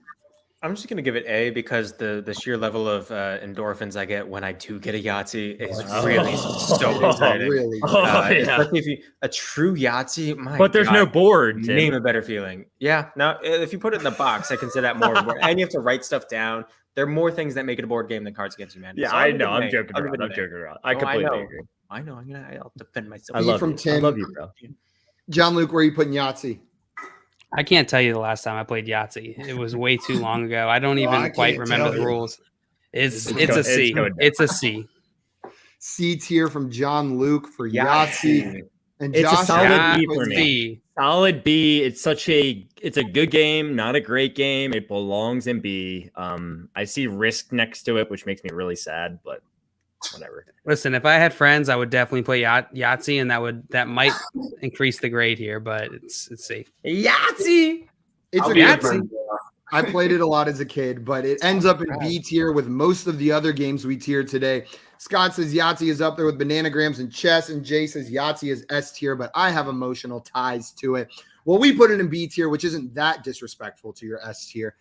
[SPEAKER 3] I'm just gonna give it A because the sheer level of endorphins I get when I do get a Yahtzee is really so exciting.
[SPEAKER 1] Really?
[SPEAKER 3] Especially if a true Yahtzee,
[SPEAKER 2] but there's no board. Tim.
[SPEAKER 3] Name a better feeling. Yeah. Now, if you put it in the box, I consider that more. And you have to write stuff down. There are more things that make it a board game than Cards Against Humanity.
[SPEAKER 2] Yeah,
[SPEAKER 3] so
[SPEAKER 2] I know. I'm joking around. I completely agree.
[SPEAKER 3] I know. I'll defend myself.
[SPEAKER 2] I love
[SPEAKER 1] from
[SPEAKER 2] you.
[SPEAKER 1] Tim.
[SPEAKER 2] I love you, bro.
[SPEAKER 1] John Luke, where are you putting Yahtzee?
[SPEAKER 5] I can't tell you the last time I played Yahtzee. It was way too long ago. I don't even quite remember the rules. It's a C. It's a C.
[SPEAKER 1] C tier from John Luke for Yahtzee. And
[SPEAKER 2] it's
[SPEAKER 1] Josh,
[SPEAKER 2] a solid B for
[SPEAKER 5] me.
[SPEAKER 2] C. Solid B. It's a good game, not a great game. It belongs in B. I see risk next to it, which makes me really sad, but whatever.
[SPEAKER 5] Listen, if I had friends, I would definitely play Yahtzee, and that might increase the grade here, but it's C.
[SPEAKER 2] Yahtzee.
[SPEAKER 1] It's a good game. I played it a lot as a kid, but it ends up in B tier with most of the other games we tiered today. Scott says Yahtzee is up there with Bananagrams and chess, and Jay says Yahtzee is S tier, but I have emotional ties to it. Well, we put it in B tier, which isn't that disrespectful to your S tier.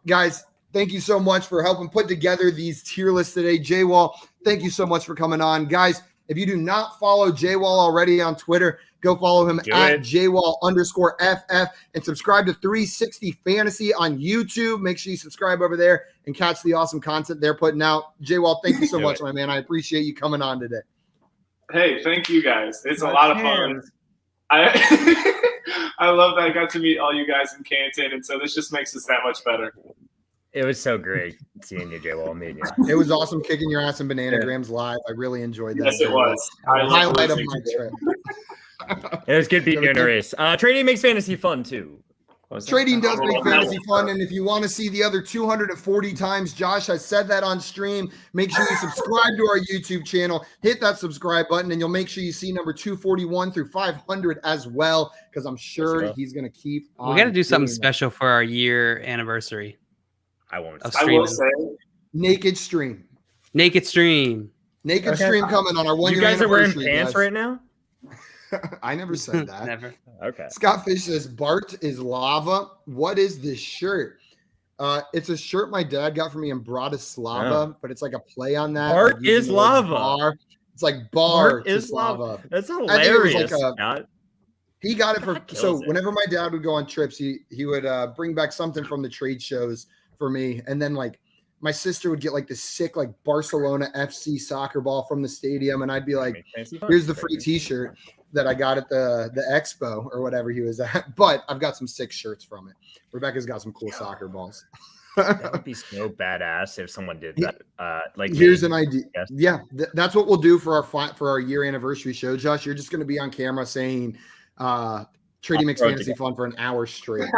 [SPEAKER 1] Guys, thank you so much for helping put together these tier lists today. JayWall, thank you so much for coming on. Guys, if you do not follow JayWall already on Twitter, go follow him at JayWall_FF and subscribe to 360 Fantasy on YouTube. Make sure you subscribe over there and catch the awesome content they're putting out. JayWall, thank you so much, my man. I appreciate you coming on today.
[SPEAKER 4] Hey, thank you guys. It's a lot of fun. I love that I got to meet all you guys in Canton, and so this just makes us that much better.
[SPEAKER 2] It was so great seeing you, JayWall.
[SPEAKER 1] It was awesome kicking your ass in Bananagrams live. I really enjoyed that.
[SPEAKER 4] Yes, it was.
[SPEAKER 1] Highlight of my trip.
[SPEAKER 2] It was good beating you in a race. Trading makes fantasy fun too.
[SPEAKER 1] Trading does make fantasy fun, and if you want to see the other 240 times Josh has said that on stream, make sure you subscribe to our YouTube channel. Hit that subscribe button, and you'll make sure you see number 241 through 500 as well, because I'm sure he's going to keep on.
[SPEAKER 5] We got to do something special for our year anniversary.
[SPEAKER 2] I won't.
[SPEAKER 4] I will say
[SPEAKER 1] naked stream.
[SPEAKER 5] Naked stream
[SPEAKER 1] coming on our 1 year.
[SPEAKER 2] You guys are wearing
[SPEAKER 1] anniversary,
[SPEAKER 2] pants right now?
[SPEAKER 1] I never said that.
[SPEAKER 5] Never.
[SPEAKER 2] Okay.
[SPEAKER 1] Scott Fish says Bart is lava. What is this shirt? It's a shirt my dad got for me in Bratislava, but it's like a play on that.
[SPEAKER 2] Bart is lava.
[SPEAKER 1] Bar. It's like Bart
[SPEAKER 2] is lava. That's hilarious.
[SPEAKER 1] I think it was like he got it for whenever my dad would go on trips, he would bring back something from the trade shows for me, and then like my sister would get like this sick like Barcelona FC soccer ball from the stadium, and I'd be like, here's the free t-shirt that I got at the expo or whatever he was at. But I've got some sick shirts from it. Rebecca's got some cool soccer balls.
[SPEAKER 2] That would be so badass if someone did that.
[SPEAKER 1] Here's an idea. Yeah, that's what we'll do for our year anniversary show, Josh. You're just going to be on camera saying Trading makes fantasy fun for an hour straight.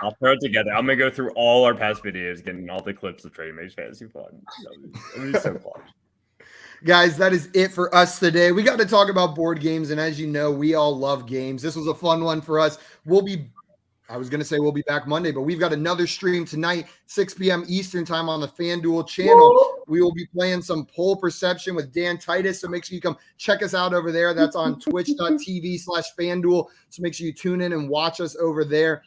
[SPEAKER 2] I'll throw it together. I'm going to go through all our past videos, getting all the clips of Trading makes fantasy fun. It'll be so fun.
[SPEAKER 1] Guys, that is it for us today. We got to talk about board games, and as you know, we all love games. This was a fun one for us. We'll be back Monday, but we've got another stream tonight, 6 p.m. Eastern time on the FanDuel channel. We will be playing some Poll Perception with Dan Titus, so make sure you come check us out over there. That's on twitch.tv/FanDuel, so make sure you tune in and watch us over there.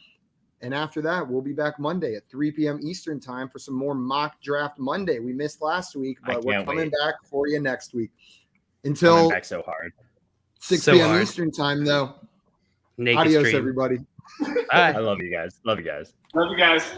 [SPEAKER 1] And after that, we'll be back Monday at 3 p.m. Eastern time for some more Mock Draft Monday. We missed last week, but we're coming back for you next week. Until
[SPEAKER 2] coming back so hard.
[SPEAKER 1] 6 p.m. Eastern time, though.
[SPEAKER 5] Naked
[SPEAKER 1] Adios,
[SPEAKER 5] stream.
[SPEAKER 1] everybody.
[SPEAKER 2] I love you guys. Love you guys.
[SPEAKER 4] Love you guys.